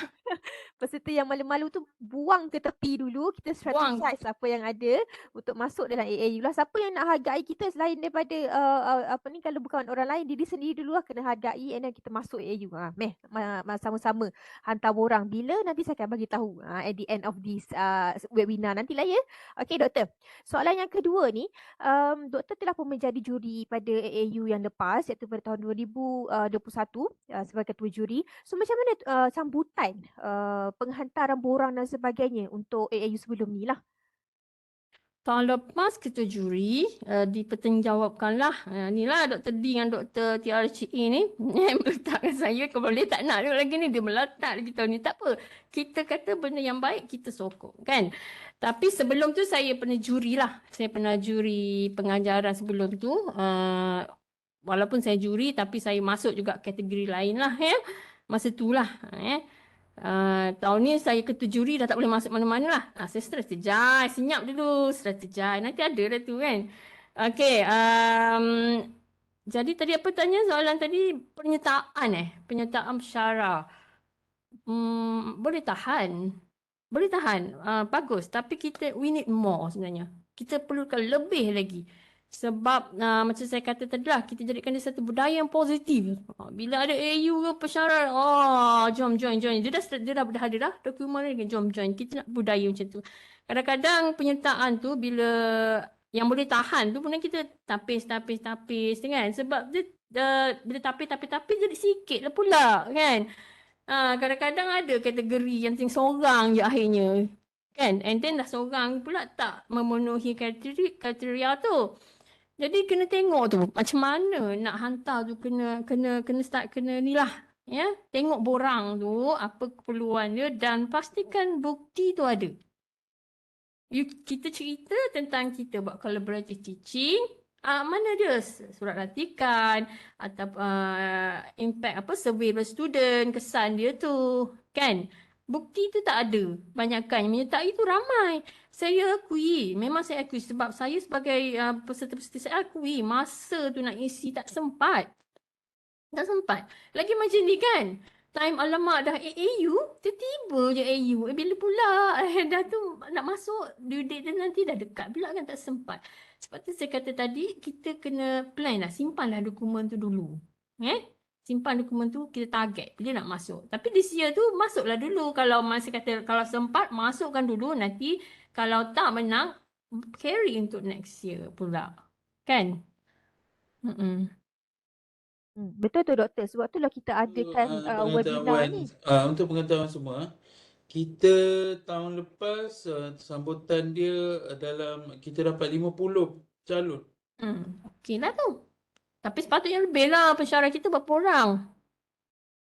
peserta yang malu-malu tu buang ke tepi dulu, kita strategize apa yang ada untuk masuk dalam AAU lah. Siapa yang nak hargai kita selain daripada kalau bukan orang lain, diri sendiri dulu lah kena hargai, and then kita masuk AAU. Sama-sama hantar borang. Bila nanti saya akan bagi tahu at the end of this webinar nantilah ya. Okey doktor. Soalan yang kedua ni, doktor telah pun menjadi juri pada AAU yang lepas, iaitu pada tahun 2021 sebagai ketua juri. So macam mana sambutan penghantaran borang dan sebagainya untuk AAU sebelum ni lah? Tahun lepas ketua juri dipertanggungjawabkanlah. Inilah Dr. D dengan Dr. TRCE ni meletakkan saya. Kalau dia tak nak lagi ni, dia meletak lagi tahun ni. Tak apa. Kita kata benda yang baik, kita sokong kan. Tapi sebelum tu saya pernah juri lah. Saya pernah juri pengajaran sebelum tu. Walaupun saya juri, tapi saya masuk juga kategori lain lah ya. Masa tu lah. Tahun ni saya ketua juri, dah tak boleh masuk mana-mana lah. Saya strategize, senyap dulu, strategize. Nanti ada dah tu kan. Okey, jadi tadi apa tanya soalan tadi? Penyertaan pesara. Boleh tahan. Boleh tahan. Bagus. Tapi we need more sebenarnya. Kita perlukan lebih lagi. Sebab macam saya kata tadi lah, kita jadikan dia satu budaya yang positif. Bila ada AU ke pesara, jom join. Dia dah ada dah dokumen lagi, jom join. Kita nak budaya macam tu. Kadang-kadang penyertaan tu bila yang boleh tahan tu pun kita tapis kan. Sebab dia bila tapis jadi sikit lah pula kan. Kadang-kadang ada kategori yang seorang je akhirnya. Kan? And then dah seorang pula tak memenuhi kriteria tu. Jadi kena tengok tu macam mana nak hantar tu, kena ni lah ya. Tengok borang tu apa keperluan dia dan pastikan bukti tu ada. Kita cerita tentang kita buat collaborative teaching, mana dia surat ratikan atau impact survey student, kesan dia tu kan. Bukti tu tak ada. Banyakkan yang menyertai itu ramai. Saya akui, memang saya akui sebab saya sebagai peserta-peserta saya akui masa tu nak isi tak sempat. Tak sempat. Lagi macam ni kan. Time alamak dah AAU, tiba-tiba je AAU. Bila pula dah tu nak masuk, due date dia nanti dah dekat pula kan, tak sempat. Sebab tu saya kata tadi, kita kena plan lah, simpanlah dokumen tu dulu. Simpan dokumen tu, kita target bila nak masuk. Tapi this year tu masuklah dulu. Kalau masih kata kalau sempat masukkan dulu, nanti kalau tak menang carry untuk next year pula. Kan? Betul tu doktor. Sebab itulah kita adakan webinar ni. Untuk pengetahuan semua, kita tahun lepas sambutan dia kita dapat 50 calon. Okey lah tu. Tapi sepatutnya lebih lah pesara kita berapa orang?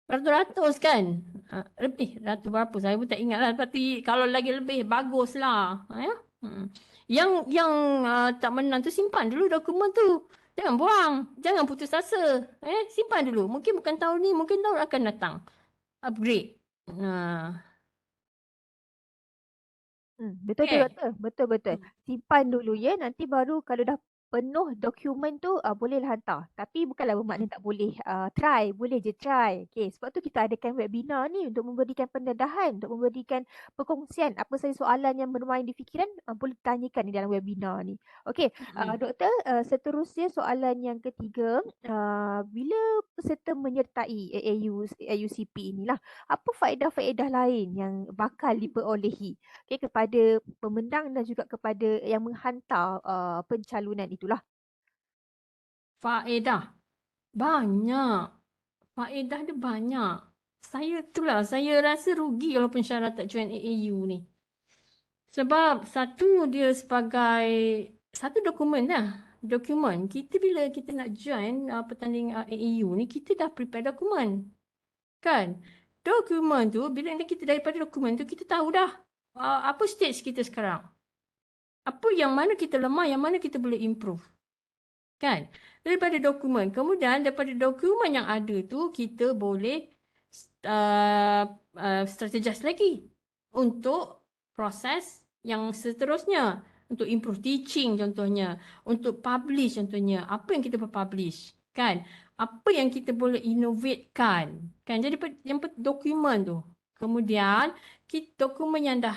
Ratus-ratus kan? Lebih ratus berapa? Saya pun tak ingat lah. Tapi kalau lagi lebih, bagus lah. Yang tak menang tu simpan dulu dokumen tu. Jangan buang. Jangan putus asa. Simpan dulu. Mungkin bukan tahun ni, mungkin tahun akan datang. Upgrade. Betul tu Okay. doktor. Betul. Simpan dulu ya. Nanti baru kalau dah penuh dokumen tu bolehlah hantar. Tapi bukanlah bermakna tak boleh try. Boleh je try. Okay. Sebab tu kita adakan webinar ni untuk memberikan pendedahan, untuk memberikan perkongsian apa sahaja soalan yang bermain di fikiran boleh tanyakan di dalam webinar ni. Okay. Doktor, seterusnya soalan yang ketiga. Bila peserta menyertai AUCP inilah, apa faedah-faedah lain yang bakal diperolehi kepada pemenang dan juga kepada yang menghantar pencalonan itulah. Faedah. Banyak. Faedah dia banyak. Saya rasa rugi kalau pensyarah tak join AAU ni. Sebab satu dia sebagai satu dokumen lah. Dokumen. Bila kita nak join pertandingan AAU ni, kita dah prepare dokumen. Kan? Dokumen tu, bila kita daripada dokumen tu, kita tahu dah apa stage kita sekarang. Apa yang mana kita lemah, yang mana kita boleh improve. Kan? Daripada dokumen. Kemudian daripada dokumen yang ada tu, kita boleh strategize lagi untuk proses yang seterusnya. Untuk improve teaching contohnya. Untuk publish contohnya. Apa yang kita boleh publish. Kan? Apa yang kita boleh innovatekan. Kan? Jadi yang dokumen tu. Kemudian dokumen yang dah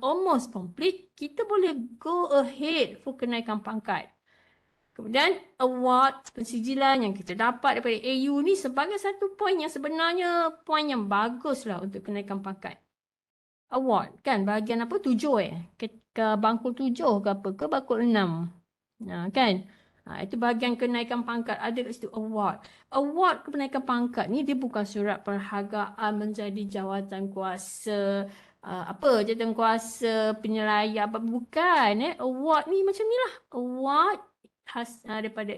almost complete, kita boleh go ahead for kenaikan pangkat. Kemudian award pensijilan yang kita dapat daripada AU ni sebagai satu poin yang sebenarnya poin yang bagus lah untuk kenaikan pangkat. Award kan bahagian apa 7 ke bangkul 7 ke apa ke bangkul 6. Kan? Itu bahagian kenaikan pangkat ada kat situ award. Award kenaikan pangkat ni dia bukan surat perhargaan menjadi jawatan kuasa jawatan kuasa penyelaya apa bukan award ni macam ni lah. Award daripada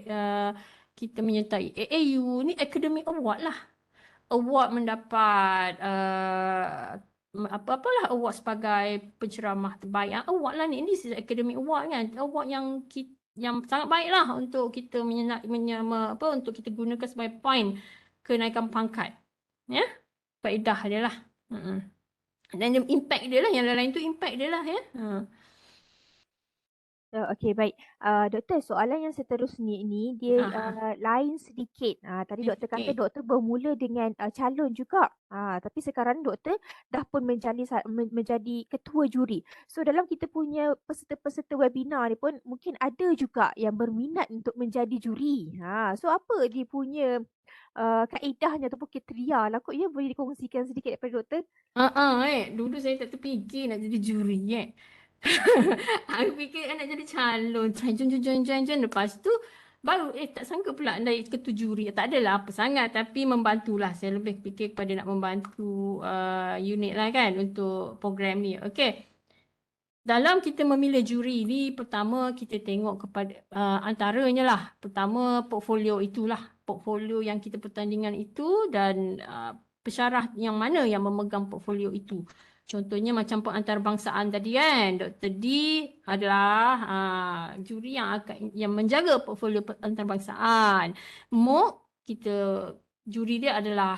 kita menyertai AAU ni academic award lah. Award mendapat apalah award sebagai penceramah terbaik. Award lah ni. Ini academic award kan. Award yang sangat baik lah untuk kita untuk kita gunakan sebagai poin kenaikan pangkat. Ya. Faedah dia lah. Dan impact dia lah. Yang lain tu impact dia lah ya. Okey, baik. Doktor, soalan yang seterusnya ini dia lain sedikit. Tadi doktor kata doktor bermula dengan calon juga. Tapi sekarang doktor dah pun menjadi ketua juri. So dalam kita punya peserta-peserta webinar ni pun mungkin ada juga yang berminat untuk menjadi juri. So apa dia punya kaedahnya ataupun kriteria lah kot ya, boleh dikongsikan sedikit daripada doktor? Dulu saya tak terfikir nak jadi juri Aku fikir nak jadi calon. Join. Lepas tu baru tak sangka pula naik ketua juri. Tak adalah apa sangat tapi membantulah. Saya lebih fikir kepada nak membantu unit lah kan untuk program ni. Okey. Dalam kita memilih juri ni, pertama kita tengok kepada antaranya lah. Pertama portfolio itulah. Portfolio yang kita pertandingan itu dan pensyarah yang mana yang memegang portfolio itu. Contohnya macam pengantarbangsaan tadi kan. Dr. D adalah juri yang menjaga portfolio pengantarbangsaan. Juri dia adalah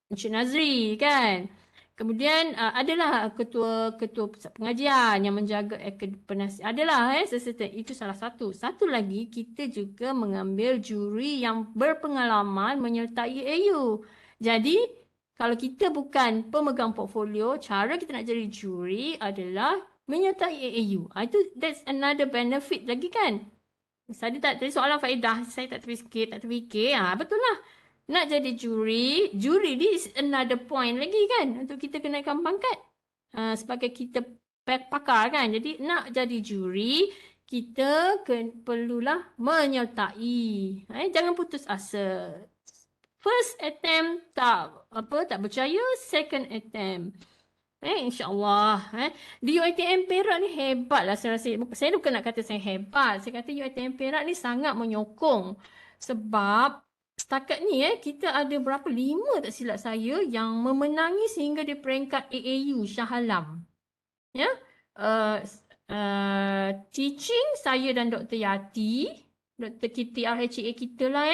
Encik Nazri kan. Kemudian adalah ketua pusat pengajian yang menjaga penasihat. Adalah seserta itu salah satu. Satu lagi kita juga mengambil juri yang berpengalaman menyertai AU. Jadi kalau kita bukan pemegang portfolio, cara kita nak jadi juri adalah menyertai AAU. That's another benefit lagi kan. Tadi soalan faedah, saya tak terfikir. Betul lah. Nak jadi juri ni is another point lagi kan untuk kita kenaikan pangkat. Sebagai kita pakar kan. Jadi nak jadi juri, kita perlulah menyertai. Jangan putus asa. First attempt tak berjaya, second attempt. InsyaAllah. Di UiTM Perak ni hebat lah saya rasa. Saya bukan nak kata saya hebat. Saya kata UiTM Perak ni sangat menyokong. Sebab setakat ni kita ada berapa? 5 tak silap saya yang memenangi sehingga di peringkat AAU Shah Alam. Ya. teaching saya dan Dr. Yati, Dr. Kitty RHA kita lah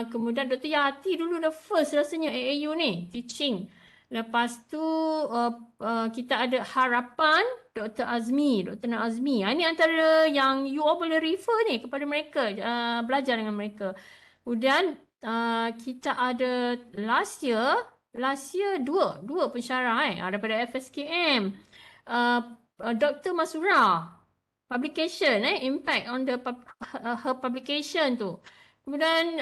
kemudian Dr. Yati dulu dah first rasanya AAU ni, teaching. Lepas tu kita ada Harapan, Dr. Azmi, Dr. Azmi. Ini antara yang you all boleh refer ni kepada mereka, belajar dengan mereka. Kemudian kita ada last year dua pensyarah daripada FSKM. Dr. Masura, publication, impact on her publication tu. Kemudian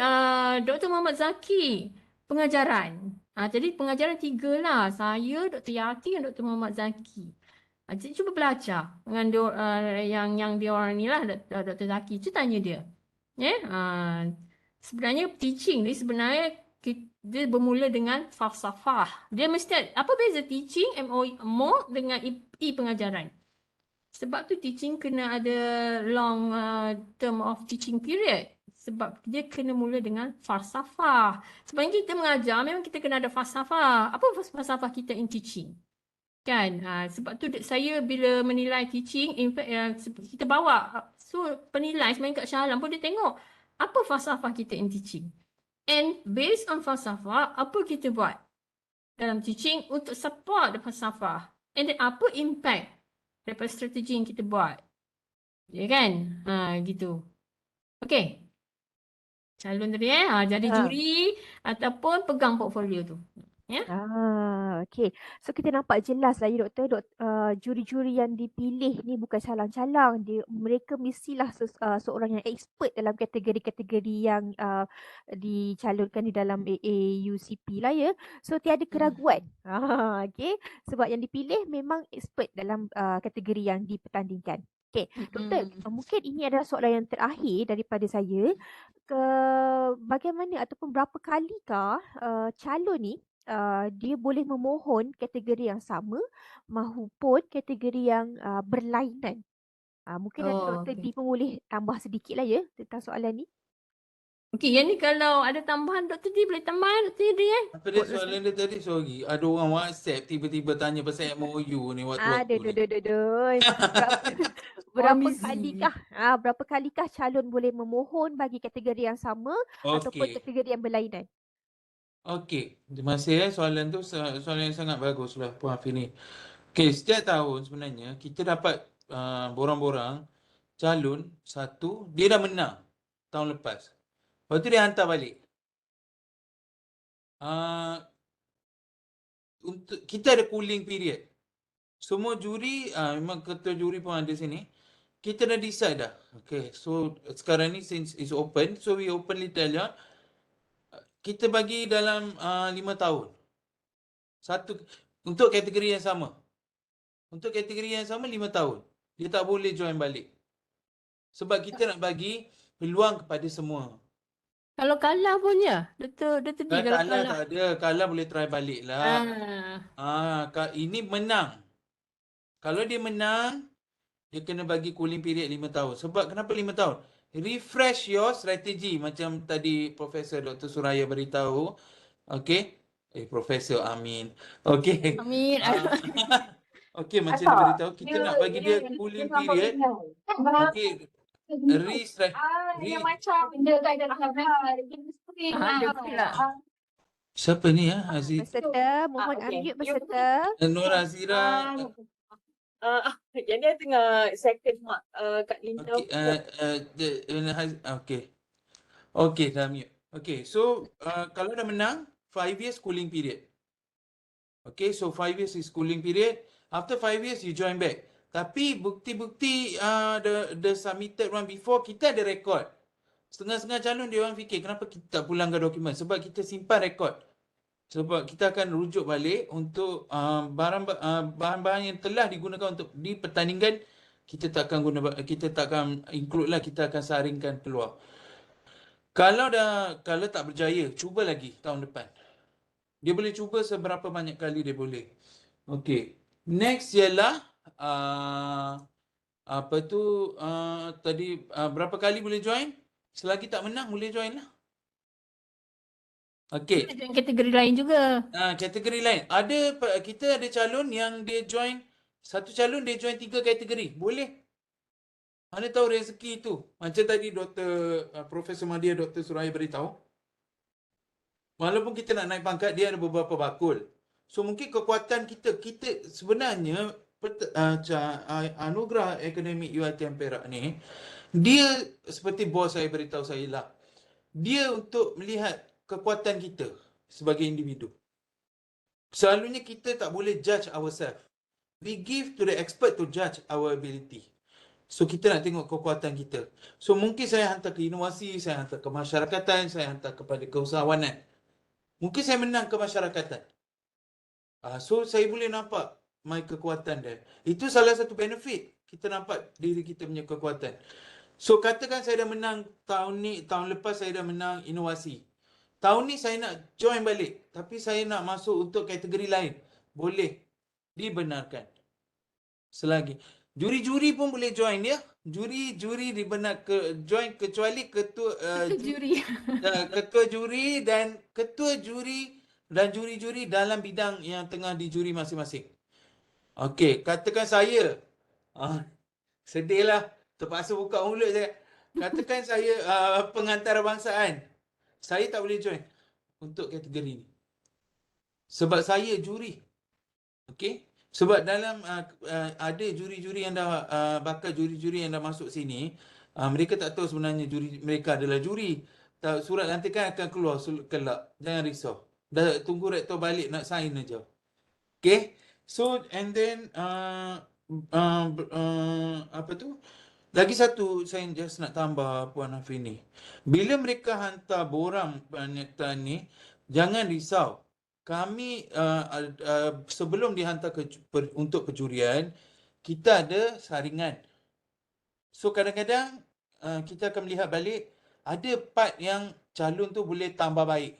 Dr. Muhammad Zaki, pengajaran. Jadi pengajaran 3 lah. Saya, Dr. Yati dan Dr. Muhammad Zaki. Jadi cuba belajar dengan yang dia orang ni lah, Dr. Zaki. Cuba tanya dia. Sebenarnya teaching ni sebenarnya dia bermula dengan falsafah. Dia mesti apa beza teaching MO dengan pengajaran? Sebab tu teaching kena ada long term of teaching period. Sebab dia kena mula dengan falsafah. Sebenarnya kita mengajar memang kita kena ada falsafah. Apa falsafah kita in teaching? Kan? Sebab tu saya bila menilai teaching, in fact kita bawa. So penilai sebenarnya kat Shah Alam pun dia tengok apa falsafah kita in teaching. And based on falsafah, apa kita buat dalam teaching untuk support the falsafah. And then apa impact daripada strategi yang kita buat. Ya kan? Gitu. Okey. Calon tadi jadi juri ataupun pegang portfolio tu. Ya? Okey. So kita nampak jelas lah ya doktor, juri-juri yang dipilih ni bukan calang-calang. Mereka mestilah seorang yang expert dalam kategori-kategori yang dicalonkan di dalam AAUCP lah ya. So tiada keraguan. Okey. Sebab yang dipilih memang expert dalam kategori yang dipertandingkan. Okey, doktor, mungkin ini adalah soalan yang terakhir daripada saya. Bagaimana ataupun berapa kalikah calon ni dia boleh memohon kategori yang sama maupun kategori yang berlainan. Mungkin nanti Dr. D pun boleh tambah sedikit lah ya tentang soalan ni. Okey, yang ni kalau ada tambahan Dr. D boleh tambah Dr. D Apa dia soalan dia tadi? Sorry. Ada orang WhatsApp tiba-tiba tanya pasal MOU ni waktu-waktu ni. Berapa kalikah calon boleh memohon bagi kategori yang sama ataupun kategori yang berlainan? Okey, terima kasih soalan tu soalan yang sangat bagus lah Puan Afini. Okey, setiap tahun sebenarnya kita dapat borang-borang calon satu, dia dah menang tahun lepas. Lepas tu dia hantar balik. Untuk kita ada cooling period. Semua juri, memang ketua juri pun ada sini. Kita dah decide dah. Okay, so sekarang ni since it's open, so we openly tell you, kita bagi dalam 5 tahun. Satu, untuk kategori yang sama. Untuk kategori yang sama 5 tahun. Dia tak boleh join balik. Sebab kita nak bagi peluang kepada semua. Kalau kalah pun ya, Dr. D kalau kalah tak ada, kalah boleh try balik lah. Ini menang. Kalau dia menang, dia kena bagi cooling period 5 tahun. Sebab kenapa 5 tahun? Refresh your strategy macam tadi Profesor Dr. Suraya beritahu. Okey. Profesor Amin. Okey. Amin. Okey, macam dia beritahu kita nak bagi dia cooling period. Okey. Yang macam dia tak ada siapa ni Peserta, mohon unmute peserta. Nur Azira. Yang dia tengah second mark kat Linda. Okey, dah mute. Okey, so kalau dah menang 5 years cooling period. Okay, so 5 years is cooling period. After 5 years you join back. Tapi bukti-bukti the submitted one before, kita ada rekod. Setengah-setengah calon dia orang fikir kenapa kita tak pulangkan dokumen. Sebab kita simpan rekod. Sebab kita akan rujuk balik untuk bahan-bahan yang telah digunakan untuk di pertandingan. Kita takkan include lah, kita akan saringkan keluar. Kalau tak berjaya, cuba lagi tahun depan. Dia boleh cuba seberapa banyak kali dia boleh. Okay. Next ialah berapa kali boleh join? Selagi tak menang boleh join lah. Okey. Kategori lain juga. Kategori lain. Kita ada calon yang dia join Satu calon dia join 3 kategori. Boleh. Mana tahu rezeki tu. Macam tadi Profesor Madia, Dr. Suraya beritahu. Walaupun kita nak naik pangkat, dia ada beberapa bakul. So mungkin kekuatan kita sebenarnya anugerah akademik UiTM Perak ni, dia seperti bos saya beritahu saya lah. Dia untuk melihat kekuatan kita sebagai individu. Selalunya kita tak boleh judge ourselves. We give to the expert to judge our ability. So kita nak tengok kekuatan kita. So mungkin saya hantar ke inovasi, saya hantar ke masyarakatan, saya hantar kepada keusahawanan. Mungkin saya menang ke masyarakatan. So saya boleh nampak my kekuatan dia. Itu salah satu benefit. Kita nampak diri kita punya kekuatan. So katakan saya dah menang tahun lepas saya dah menang inovasi. Tahun ni saya nak join balik, tapi saya nak masuk untuk kategori lain. Boleh. Dibenarkan. Selagi juri-juri pun boleh join ya. Juri join kecuali ketua Juri. ketua juri dan ketua juri dan juri-juri dalam bidang yang tengah dijuri masing-masing. Okey, katakan saya sedihlah, terpaksa buka mulut saya. Katakan saya pengantarbangsaan. Saya tak boleh join untuk kategori ni. Sebab saya juri. Okey? Sebab dalam ada juri-juri yang dah bakal juri-juri yang dah masuk sini, mereka tak tahu sebenarnya juri mereka adalah juri. Surat lantikan akan keluar kelak. Jangan risau. Dah tunggu rektor balik nak sign aja. Okay? So and then apa tu? Lagi satu saya just nak tambah Puan Hafini. Bila mereka hantar borang penyertaan ni, jangan risau. Kami sebelum dihantar untuk kejurian, kita ada saringan. So kadang-kadang kita akan melihat balik, ada part yang calon tu boleh tambah baik.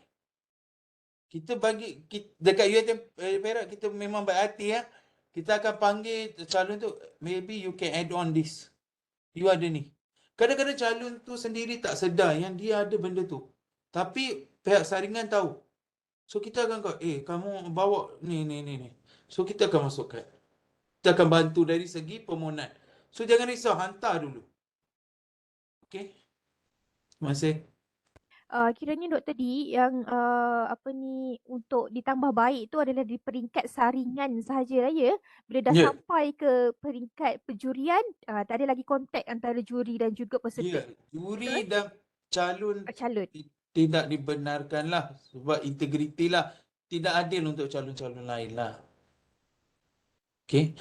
Dekat UiTM Perak kita memang baik hati ya. Kita akan panggil calon tu, maybe you can add on this. You ada ni. Kadang-kadang calon tu sendiri tak sedar yang dia ada benda tu. Tapi pihak saringan tahu. So kita akan kamu bawa ni. So kita akan masukkan. Kita akan bantu dari segi permohonan. So jangan risau, hantar dulu. Okey. Terima kasih. Kiranya Dr. D yang untuk ditambah baik tu adalah di peringkat saringan sahaja lah ya. Bila dah Ya. sampai ke peringkat penjurian, tak ada lagi kontak antara juri dan juga peserta. Juri dan calon Calon. tidak dibenarkan lah. Sebab integriti lah. Tidak adil untuk calon-calon lain lah. Okey.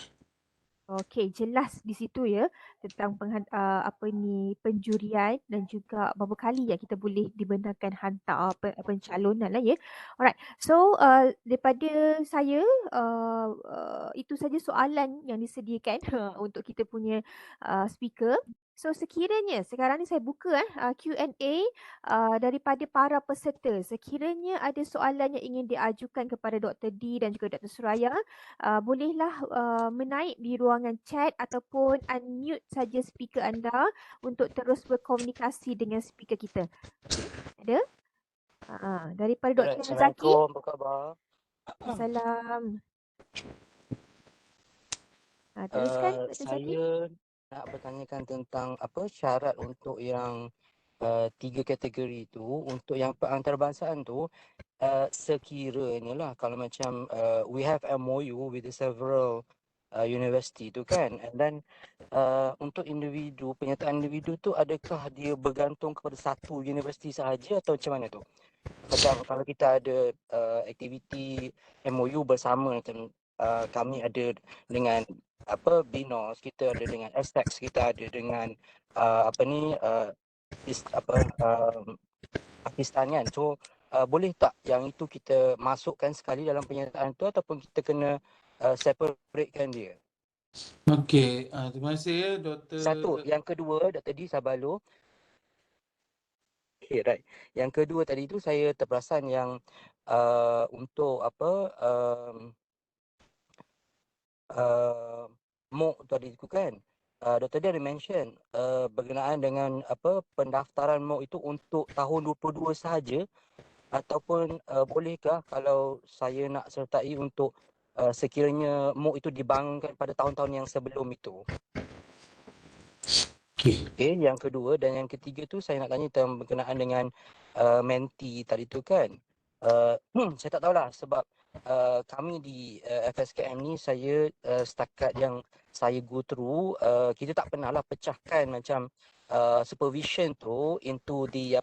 Okey, jelas di situ ya tentang penjurian dan juga berapa kali ya kita boleh dibenarkan hantar pencalonan lah ya. Alright. So daripada saya itu saja soalan yang disediakan untuk kita punya speaker. So sekiranya sekarang ni saya buka Q&A daripada para peserta. Sekiranya ada soalan yang ingin diajukan kepada Dr. D dan juga Dr. Suraya, bolehlah menaik di ruangan chat ataupun unmute saja speaker anda untuk terus berkomunikasi dengan speaker kita. Ada? Daripada Dr. Zaki. Assalamualaikum, apa khabar? Assalam. Teruskan Dr. Zaki. Saya nak bertanyakan tentang apa syarat untuk yang 3 kategori tu. Untuk yang pengantarbangsaan tu, sekiranya lah kalau macam we have MOU with several university tu kan, and then untuk individu, penyertaan individu tu adakah dia bergantung kepada satu universiti sahaja atau macam mana tu? Macam kalau kita ada aktiviti MOU bersama, macam kami ada dengan BINOS, kita ada dengan STAX, kita ada dengan Pakistan kan. So boleh tak yang itu kita masukkan sekali dalam penyertaan tu ataupun kita kena separatekan dia? Okey, terima kasih ya Dr. Satu. Yang kedua, Dr. D Sabalo. Okay, right. Yang kedua tadi tu saya terperasan yang untuk MOOC tadi tu kan, Dr. D ada mention berkenaan dengan pendaftaran MOOC itu untuk tahun 22 sahaja, ataupun bolehkah kalau saya nak sertai untuk sekiranya MOOC itu dibangunkan pada tahun-tahun yang sebelum itu. Okey. Okay, yang kedua dan yang ketiga tu saya nak tanya tentang berkenaan dengan menti tadi tu kan. Saya tak tahulah sebab kami di FSKM ni saya setakat yang saya go through kita tak pernah lah pecahkan macam supervision tu into the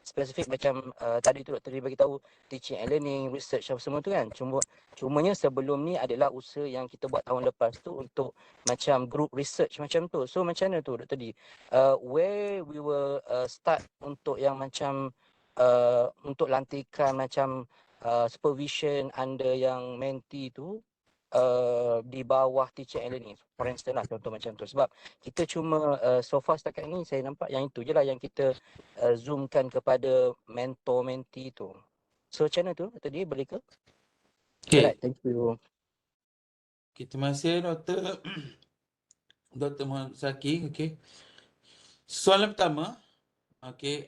spesifik macam tadi tu Dr. Lee bagi tahu teaching and learning, research apa semua tu kan. Cumanya sebelum ni adalah usaha yang kita buat tahun lepas tu untuk macam group research macam tu. So macam mana tu Dr. Lee? Where we will start untuk yang macam untuk lantikan macam supervision under yang menti tu di bawah teacher and learning. For instance lah contoh macam tu. Sebab kita cuma so far setakat ni saya nampak yang itu je lah yang kita zoomkan kepada mentor-mentee tu. So macam mana tu Dr. Lee, boleh ke? Okey. Alright, thank you. Okay, terima kasih Dr. Dr. Muhammad Zaki. Okey. Soalan pertama, okey,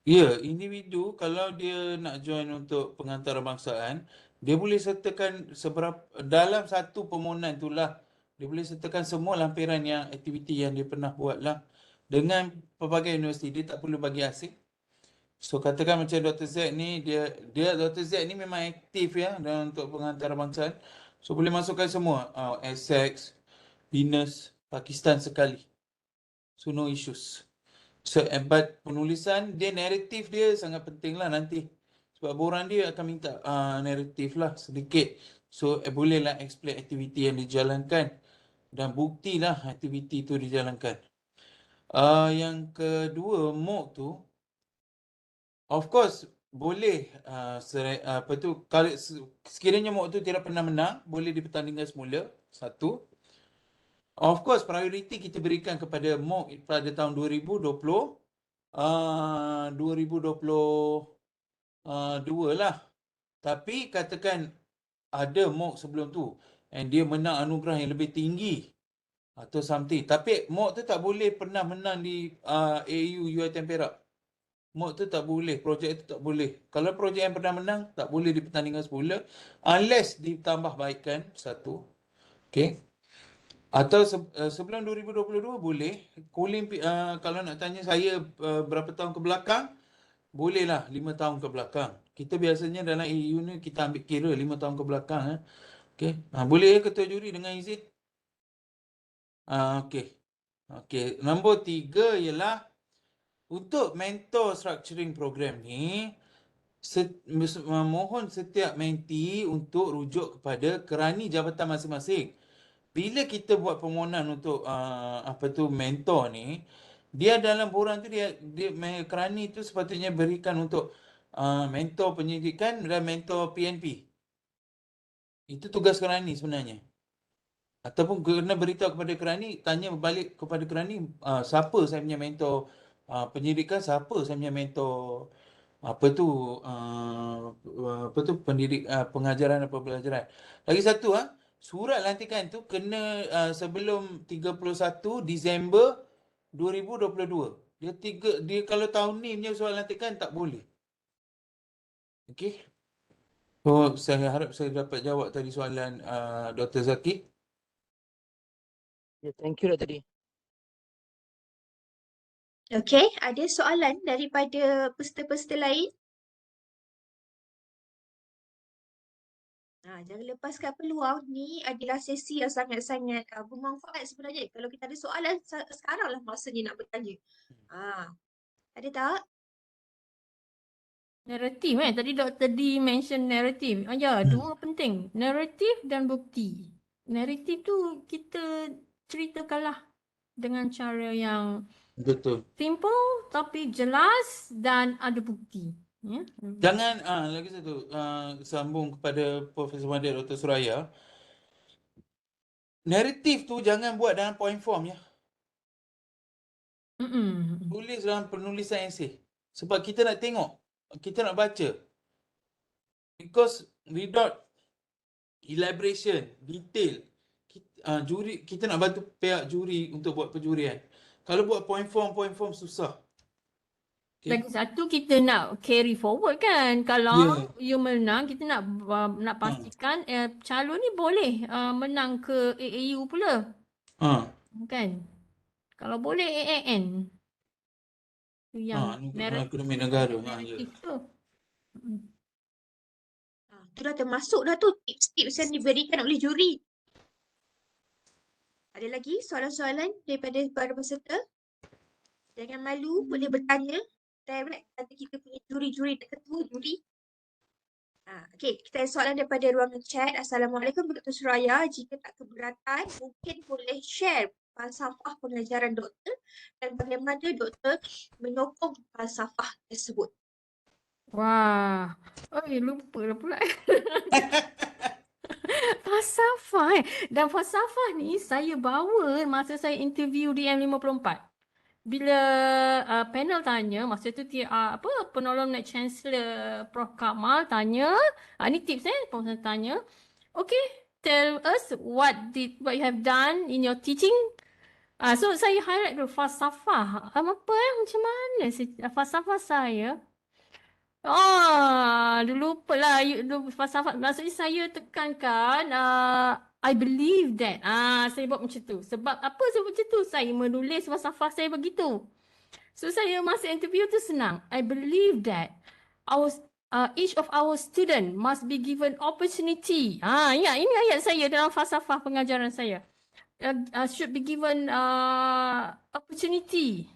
ya, individu kalau dia nak join untuk pengantarabangsaan, dia boleh sertakan dalam satu permohonan itulah dia boleh sertakan semua lampiran yang aktiviti yang dia pernah buat lah dengan pelbagai universiti. Dia tak perlu bagi asing. So katakan macam Dr. Z ni, dia Dr. Z ni memang aktif ya dalam untuk pengantarabangsaan. So boleh masukkan semua, Essex, Venus, Pakistan sekali. So no issues. So but penulisan dia, naratif dia sangat penting lah nanti. Sebab borang dia akan minta naratif lah sedikit. So bolehlah explain aktiviti yang dijalankan dan buktilah aktiviti itu dijalankan. Yang kedua, MOOC tu of course boleh kalau sekiranya MOOC tu tidak pernah menang, boleh dipertandingkan semula. Satu. Of course priority kita berikan kepada MOOC pada tahun 2022 lah. Tapi katakan ada MOOC sebelum tu and dia menang anugerah yang lebih tinggi atau something. Tapi MOOC tu tak boleh pernah menang di AU UiTM Perak. MOOC tu tak boleh, projek tu tak boleh. Kalau projek yang pernah menang, tak boleh dipertandingkan semula unless ditambah baikkan satu. Okay. Atau sebelum 2022 boleh. Kalau nak tanya saya berapa tahun ke belakang, bolehlah 5 tahun ke belakang. Kita biasanya dalam AU ni kita ambil kira 5 tahun ke belakang. Okay. Boleh ya Ketua Juri dengan izin? Okay. Okay. Nombor 3 ialah untuk mentor structuring program ni, mohon setiap mentee untuk rujuk kepada kerani jabatan masing-masing. Bila kita buat permohonan untuk mentor ni, dia dalam borang tu dia kerani tu sepatutnya berikan untuk mentor penyidikan dan mentor PNP. Itu tugas kerani sebenarnya. Ataupun kena beritahu kepada kerani, tanya balik kepada kerani, siapa saya punya mentor penyidikan, siapa saya punya mentor pendidik pengajaran dan pembelajaran. Lagi satu surat lantikan tu kena sebelum 31 Disember 2022. Dia kalau tahun ni punya surat lantikan tak boleh. Okey. So saya harap saya dapat jawab tadi soalan Dr. Zaki. Yeah, thank you Dr. Lee. Okey, ada soalan daripada peserta-peserta lain? Jangan lepaskan peluang, ni adalah sesi yang sangat-sangat bermanfaat sebenarnya. Kalau kita ada soalan, sekaranglah masanya nak bertanya. Ada tak? Naratif tadi Dr. D mention naratif. Ya, dua penting. Naratif dan bukti. Naratif tu kita ceritakanlah dengan cara yang Betul. simple tapi jelas dan ada bukti. Ya. Jangan lagi satu sambung kepada Profesor Mahathir Dr. Suraya. Naratif tu jangan buat dalam point form ya. Tulis dalam penulisan esei. Sebab kita nak tengok, kita nak baca. Because without elaboration, detail, kita nak bantu pihak juri untuk buat penjurian. Kalau buat point form susah. Okay. Lagi satu kita nak carry forward kan. Ya. Kalau you menang, kita nak Ha. pastikan calon ni boleh menang ke AAU pula. Ha. Kan? Kalau boleh AAN. Tu yang Ni naratif ekonomi negara. Ya. tu. Mm. Itu dah termasuk dah tu tips-tips yang diberikan oleh juri. Ada lagi soalan-soalan daripada para peserta? Jangan malu, boleh bertanya direct kepada kita punya juri-juri, ketua juri. Okey, kita ada soalan daripada ruangan chat. Assalamualaikum Dr. Suraya. Jika tak keberatan, mungkin boleh share falsafah pengajaran doktor dan bagaimana doktor menyokong falsafah tersebut. Wah. Lupa lah pula. Falsafah Dan falsafah ni saya bawa masa saya interview di M54. Bila panel tanya, masa tu penolong Naik Chancellor Prof. Kamal tanya, ni tips penolong tanya, okay, tell us what you have done in your teaching. So saya highlight dulu falsafah. Macam mana falsafah saya? Lupa lah. Falsafah. Maksudnya saya tekankan, I believe that. Saya buat macam tu. Sebab apa saya buat macam tu? Saya menulis falsafah saya begitu. So saya masa interview tu senang. I believe that each of our student must be given opportunity. Ya, ini ayat saya dalam falsafah pengajaran saya. Should be given opportunity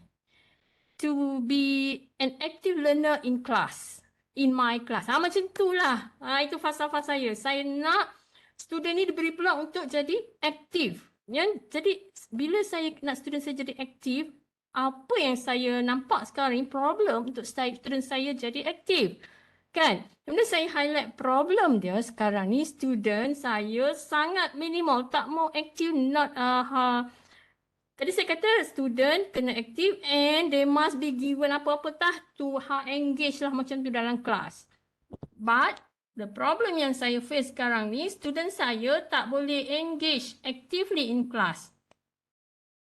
to be an active learner in class, in my class. Macam itulah. Itu falsafah saya. Saya nak student ni diberi peluang untuk jadi aktif. Ya? Jadi bila saya nak student saya jadi aktif, apa yang saya nampak sekarang ni problem untuk student saya jadi aktif. Kan? Kemudian saya highlight problem dia sekarang ni student saya sangat minimal, tak mau aktif, Tadi saya kata student kena aktif and they must be given apa-apa to engage lah macam tu dalam kelas. But the problem yang saya face sekarang ni, student saya tak boleh engage actively in class.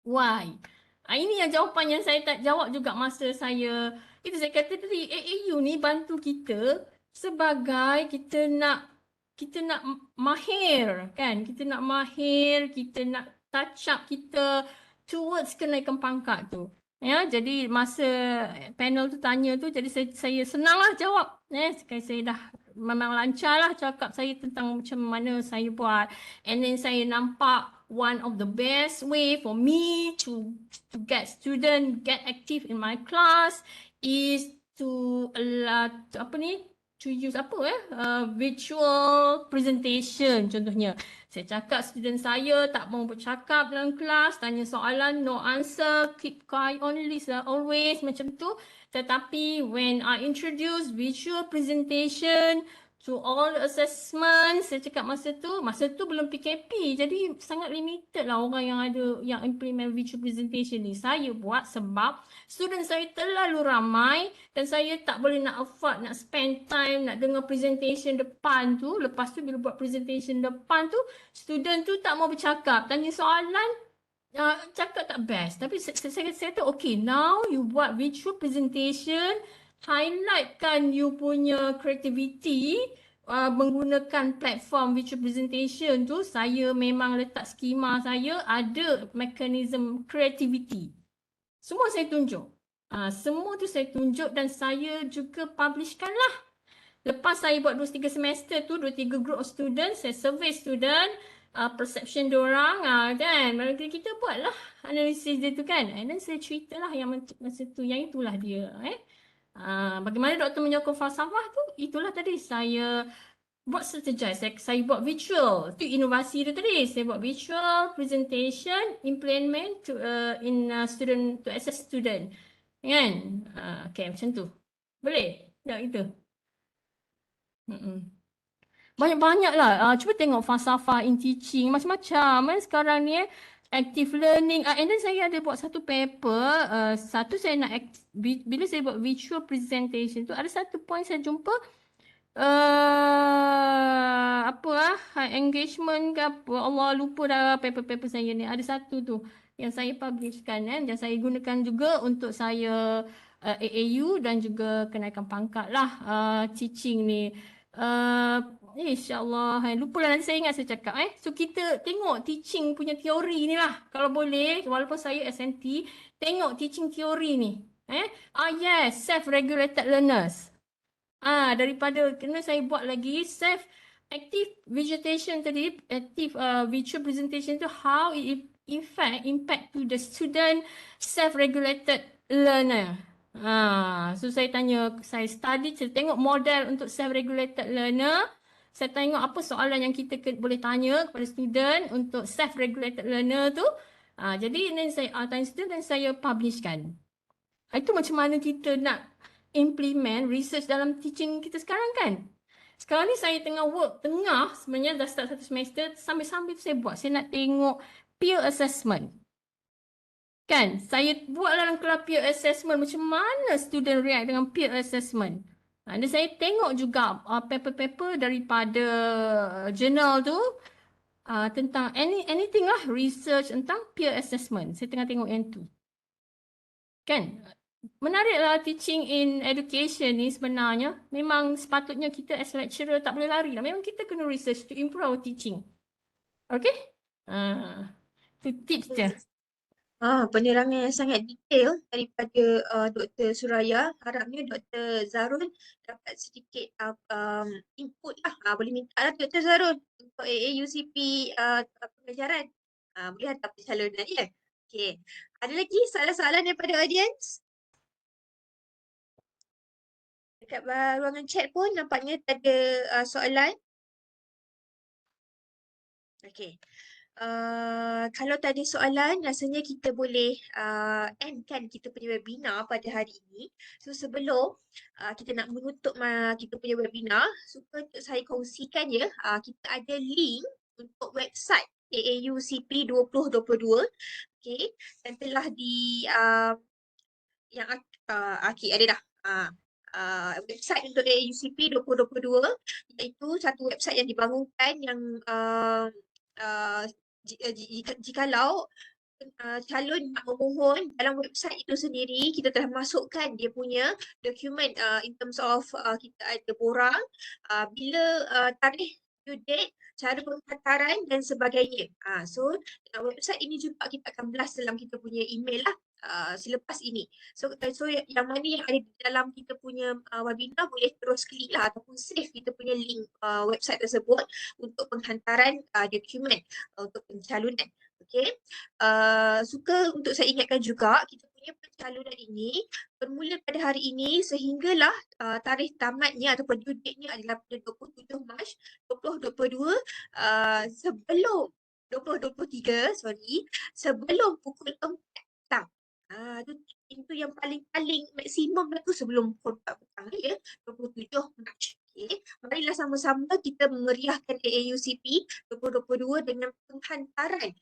Why? Ini yang jawapan yang saya tak jawab juga masa saya, itu saya kata tadi, AAU ni bantu kita sebagai kita nak mahir kan, kita nak mahir, kita nak touch up kita towards kenaikan pangkat tu. Ya, jadi masa panel tu tanya tu, jadi saya senanglah jawab. Saya dah memang lancarlah cakap saya tentang macam mana saya buat. And then saya nampak one of the best way for me to get student get active in my class is to use virtual presentation contohnya. Saya cakap student saya tak mau bercakap dalam kelas, tanya soalan, no answer, keep quiet only, always macam tu. Tetapi when I introduce visual presentation to all the assessments, saya cakap masa tu belum PKP. Jadi sangat limited lah orang yang implement visual presentation ni. Saya buat sebab student saya terlalu ramai dan saya tak boleh nak afford, nak spend time, nak dengar presentation depan tu. Lepas tu bila buat presentation depan tu, student tu tak mau bercakap, tanya soalan, cakap tak best. Tapi saya kata, okay, now you buat visual presentation, highlightkan you punya creativity, menggunakan platform visual presentation tu. Saya memang letak skema saya, ada mekanisme creativity. Semua saya tunjuk. Semua tu saya tunjuk dan saya juga publishkan lah. Lepas saya buat 2-3 semester tu, 2-3 group of students, saya survey student, perception diorang, kan. Mereka kita buatlah analisis dia tu kan. And then saya ceritalah yang masa tu, yang itulah dia. Bagaimana doktor menyokong falsafah tu, itulah tadi saya buat strategize. Saya buat virtual. Itu inovasi dia tadi. Saya buat virtual presentation, implement to student, to assess student. Kan? Okay, macam tu. Boleh? Tak itu? Banyak-banyak lah. Cuba tengok falsafah in teaching. Macam-macam. Sekarang ni active learning. And then saya ada buat satu paper. Satu saya nak, bila saya buat visual presentation tu, ada satu point saya jumpa. High engagement ke apa. Allah lupa dah paper-paper saya ni. Ada satu tu yang saya publishkan. Dan saya gunakan juga untuk saya AAU dan juga kenaikan pangkat lah teaching ni. InsyaAllah. Lupa lah nanti saya ingat saya cakap. So kita tengok teaching punya teori ni lah. Kalau boleh, walaupun saya SNT, tengok teaching teori ni. Yes, self-regulated learners. Daripada kena saya buat lagi active vegetation tadi, active visual presentation tu how it in fact impact to the student self-regulated learner. So saya study, saya tengok model untuk self-regulated learner. Saya tengok apa soalan yang kita boleh tanya kepada student untuk self-regulated learner tu. Jadi ini saya tanya student dan saya publishkan. Itu macam mana kita nak implement research dalam teaching kita sekarang kan. Sekarang ni saya sebenarnya dah start satu semester, sambil-sambil tu saya buat. Saya nak tengok peer assessment. Kan, saya buat dalam kelas peer assessment, macam mana student react dengan peer assessment. Dan saya tengok juga paper-paper daripada jurnal tu tentang anything lah, research tentang peer assessment. Saya tengah tengok yang tu. Kan, menariklah teaching in education ni sebenarnya. Memang sepatutnya kita as lecturer tak boleh lari lah. Memang kita kena research to improve our teaching. Okay? Itu tips je. Penerangan yang sangat detail daripada Dr. Suraya. Harapnya Dr. Zarul dapat sedikit input lah. Boleh minta lah Dr. Zarul untuk AAUCP pengajaran. Boleh hantar pencalonan ya. Okay. Ada lagi soalan-soalan daripada audience? Dekat ruangan chat pun nampaknya tak ada soalan. Okay. Kalau tak ada soalan, rasanya kita boleh end kan kita punya webinar pada hari ini. So sebelum kita nak menutup kita punya webinar, suka untuk saya kongsikan ya, kita ada link untuk website AAUCP 2022. Okay, dan telah yang Aki ada dah. Website untuk AAUCP 2022 iaitu satu website yang dibangunkan yang jikalau calon nak memohon dalam website itu sendiri, kita telah masukkan dia punya dokumen in terms of kita ada borang, bila tarikh due date, cara penghantaran dan sebagainya. So website ini juga kita akan blast dalam kita punya email lah selepas ini. So yang mana yang ada di dalam kita punya webinar boleh terus klik lah ataupun save kita punya link website tersebut untuk penghantaran dokumen untuk pencalonan. Okay. Suka untuk saya ingatkan juga kita punya pencalonan ini bermula pada hari ini sehinggalah tarikh tamatnya ataupun due date-nya adalah pada 27 Mac 2022 sebelum 2023 sebelum pukul 4 petang. Itu yang paling maksimum lah tu sebelum pukul 4 petang ya, 27 Mac. Okay. Marilah sama-sama kita memeriahkan AAUCP 2022 dengan penghantaran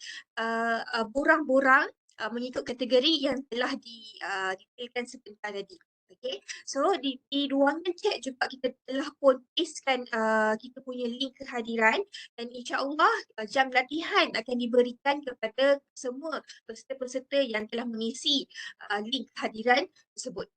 borang-borang mengikut kategori yang telah detailkan sebentar tadi. Okay. So di ruangan chat juga kita telah pun pastekan kita punya link kehadiran dan insya-Allah jam latihan akan diberikan kepada semua peserta-peserta yang telah mengisi link kehadiran tersebut.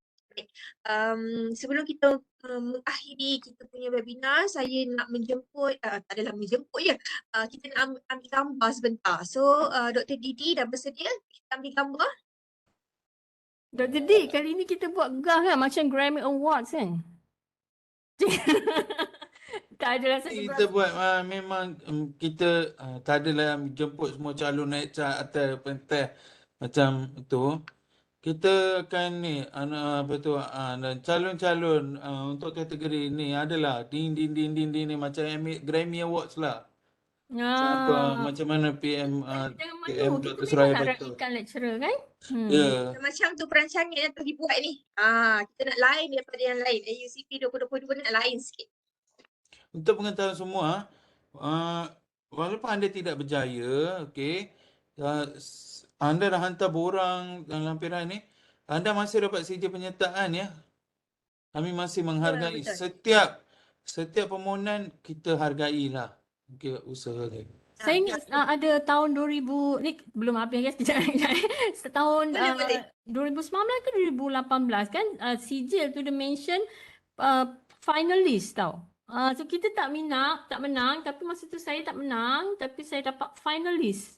Sebelum kita mengakhiri kita punya webinar, saya nak menjemput, tak adalah menjemput ya, kita nak ambil gambar sebentar. So Dr. Didi dah bersedia kita ambil gambar? Dr. Didi, kali ni kita buat gah kan macam Grammy Awards kan? Tak adalah saya Kita buat memang kita tak adalah jemput semua calon naik atas pentas macam tu. Kita akan ni dan calon-calon untuk kategori ni adalah ding ni macam Grammy Awards lah. Macam mana PM PM Dr. Kita Suraya memang nak betul. raikan lecturer kan? Ya. Macam tu perancangan yang telah dibuat ni. Kita nak lain daripada yang lain. AUCP 2022 nak lain sikit. Untuk pengetahuan semua, walaupun anda tidak berjaya, okey, anda dah hantar borang dalam lampiran ni, anda masih dapat sedia penyertaan ya. Kami masih menghargai Betul. setiap permohonan, kita hargailah. Okey, usaha dia. Saya ingat ada tahun 2000 ni belum habis guys, kejap. Setahun Boleh. 2019 ke 2018 kan, sijil tu dia mention finalist tau. So kita tak menang, tapi masa tu saya tak menang, tapi saya dapat finalist.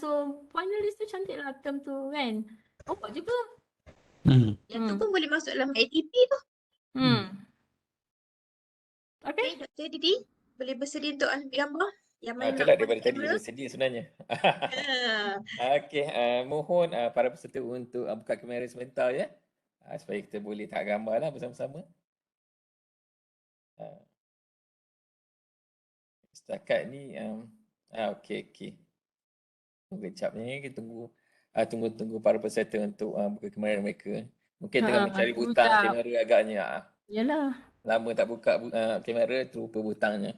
So finalist tu cantik lah term tu kan. Nampak juga. Yang tu pun boleh masuk dalam ATP tu. Okay. Dr. Didi, boleh bersedia untuk ambil gambar? Yang mana Itulah nak daripada tadi kamera? bersedia sebenarnya. Ah, Okey, mohon para peserta untuk buka kamera sebentar ya. Supaya kita boleh tak gambar lah bersama-sama. Setakat ni, okey. Tunggu kejap ni, kita tunggu para peserta untuk buka kamera mereka. Mungkin tengah mencari butang kamera agaknya. Yalah. Lama tak buka kamera, terlupa butangnya.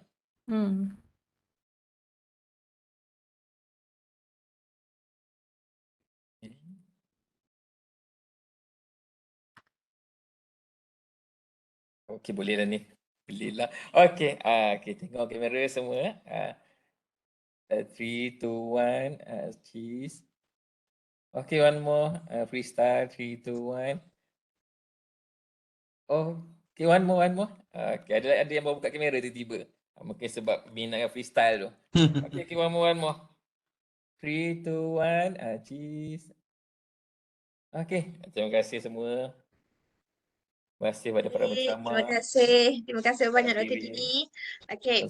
Okey, boleh dah ni. Boleh lah. Okey, tengok kamera semua. 3, 2, 1, cheese. Okay, one more. Freestyle, 3, 2, 1. Okay, one more. Okay, ada yang baru buka kamera tiba-tiba. Mungkin sebab minat freestyle tu. Okay, one more. 3, 2, 1, cheese. Okay, terima kasih semua. Terima kasih pada para bersama. Terima kasih banyak Dr. Didi. Okay,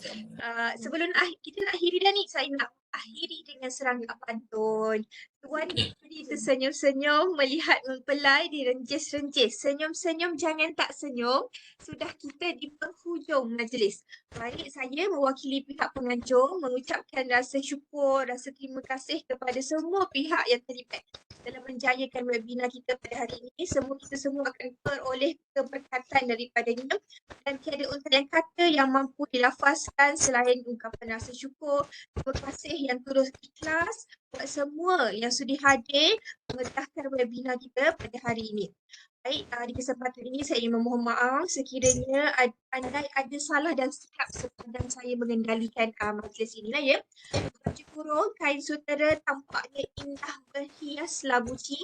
sebelum kita nak akhiri dah ni, saya nak akhiri dengan serangan pantun. Tuan Putri tersenyum-senyum melihat mempelai direnjis-renjis. Senyum-senyum jangan tak senyum. Sudah kita di penghujung majlis. Baik, saya mewakili pihak penganjur mengucapkan rasa syukur, rasa terima kasih kepada semua pihak yang terlibat dalam menjayakan webinar kita pada hari ini. Kita semua akan peroleh keberkatan daripadanya dan tiada untaian kata yang mampu dilafazkan selain ungkapan rasa syukur, terima kasih yang terus ikhlas buat semua yang sudi hadir mengerahkan webinar kita pada hari ini. Baik, di kesempatan ini saya ingin memohon maaf sekiranya andai ada salah dan sikap sepanjang saya mengendalikan majlis inilah ya. Baju kurung, kain sutera tampaknya indah berhias labuci.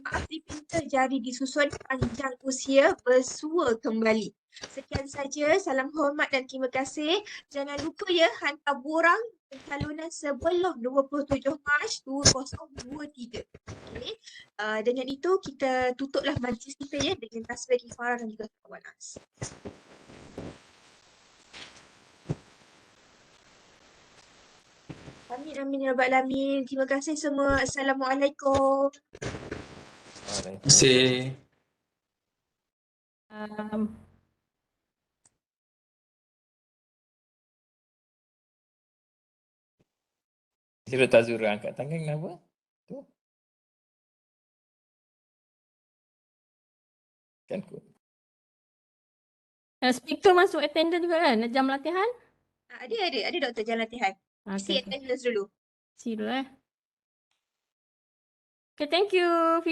Maaf dipinta jari disusun panjang usia bersua kembali. Sekian saja, salam hormat dan terima kasih. Jangan lupa ya hantar borang pencalonan sebelum 27 Mac 2023. Okay. Dengan itu kita tutuplah majlis kita ya dengan tasbih kifarah dan juga tawanas. Amin ya rabbal alamin. Terima kasih semua. Assalamualaikum. Terima kasih. Zura Tazura angkat tangan kenapa? Tu. Kan kot. Speaker masuk attendance juga kan? Jam latihan? Ada doktor jam latihan. Isi attendance dulu. See dulu Okay, thank you.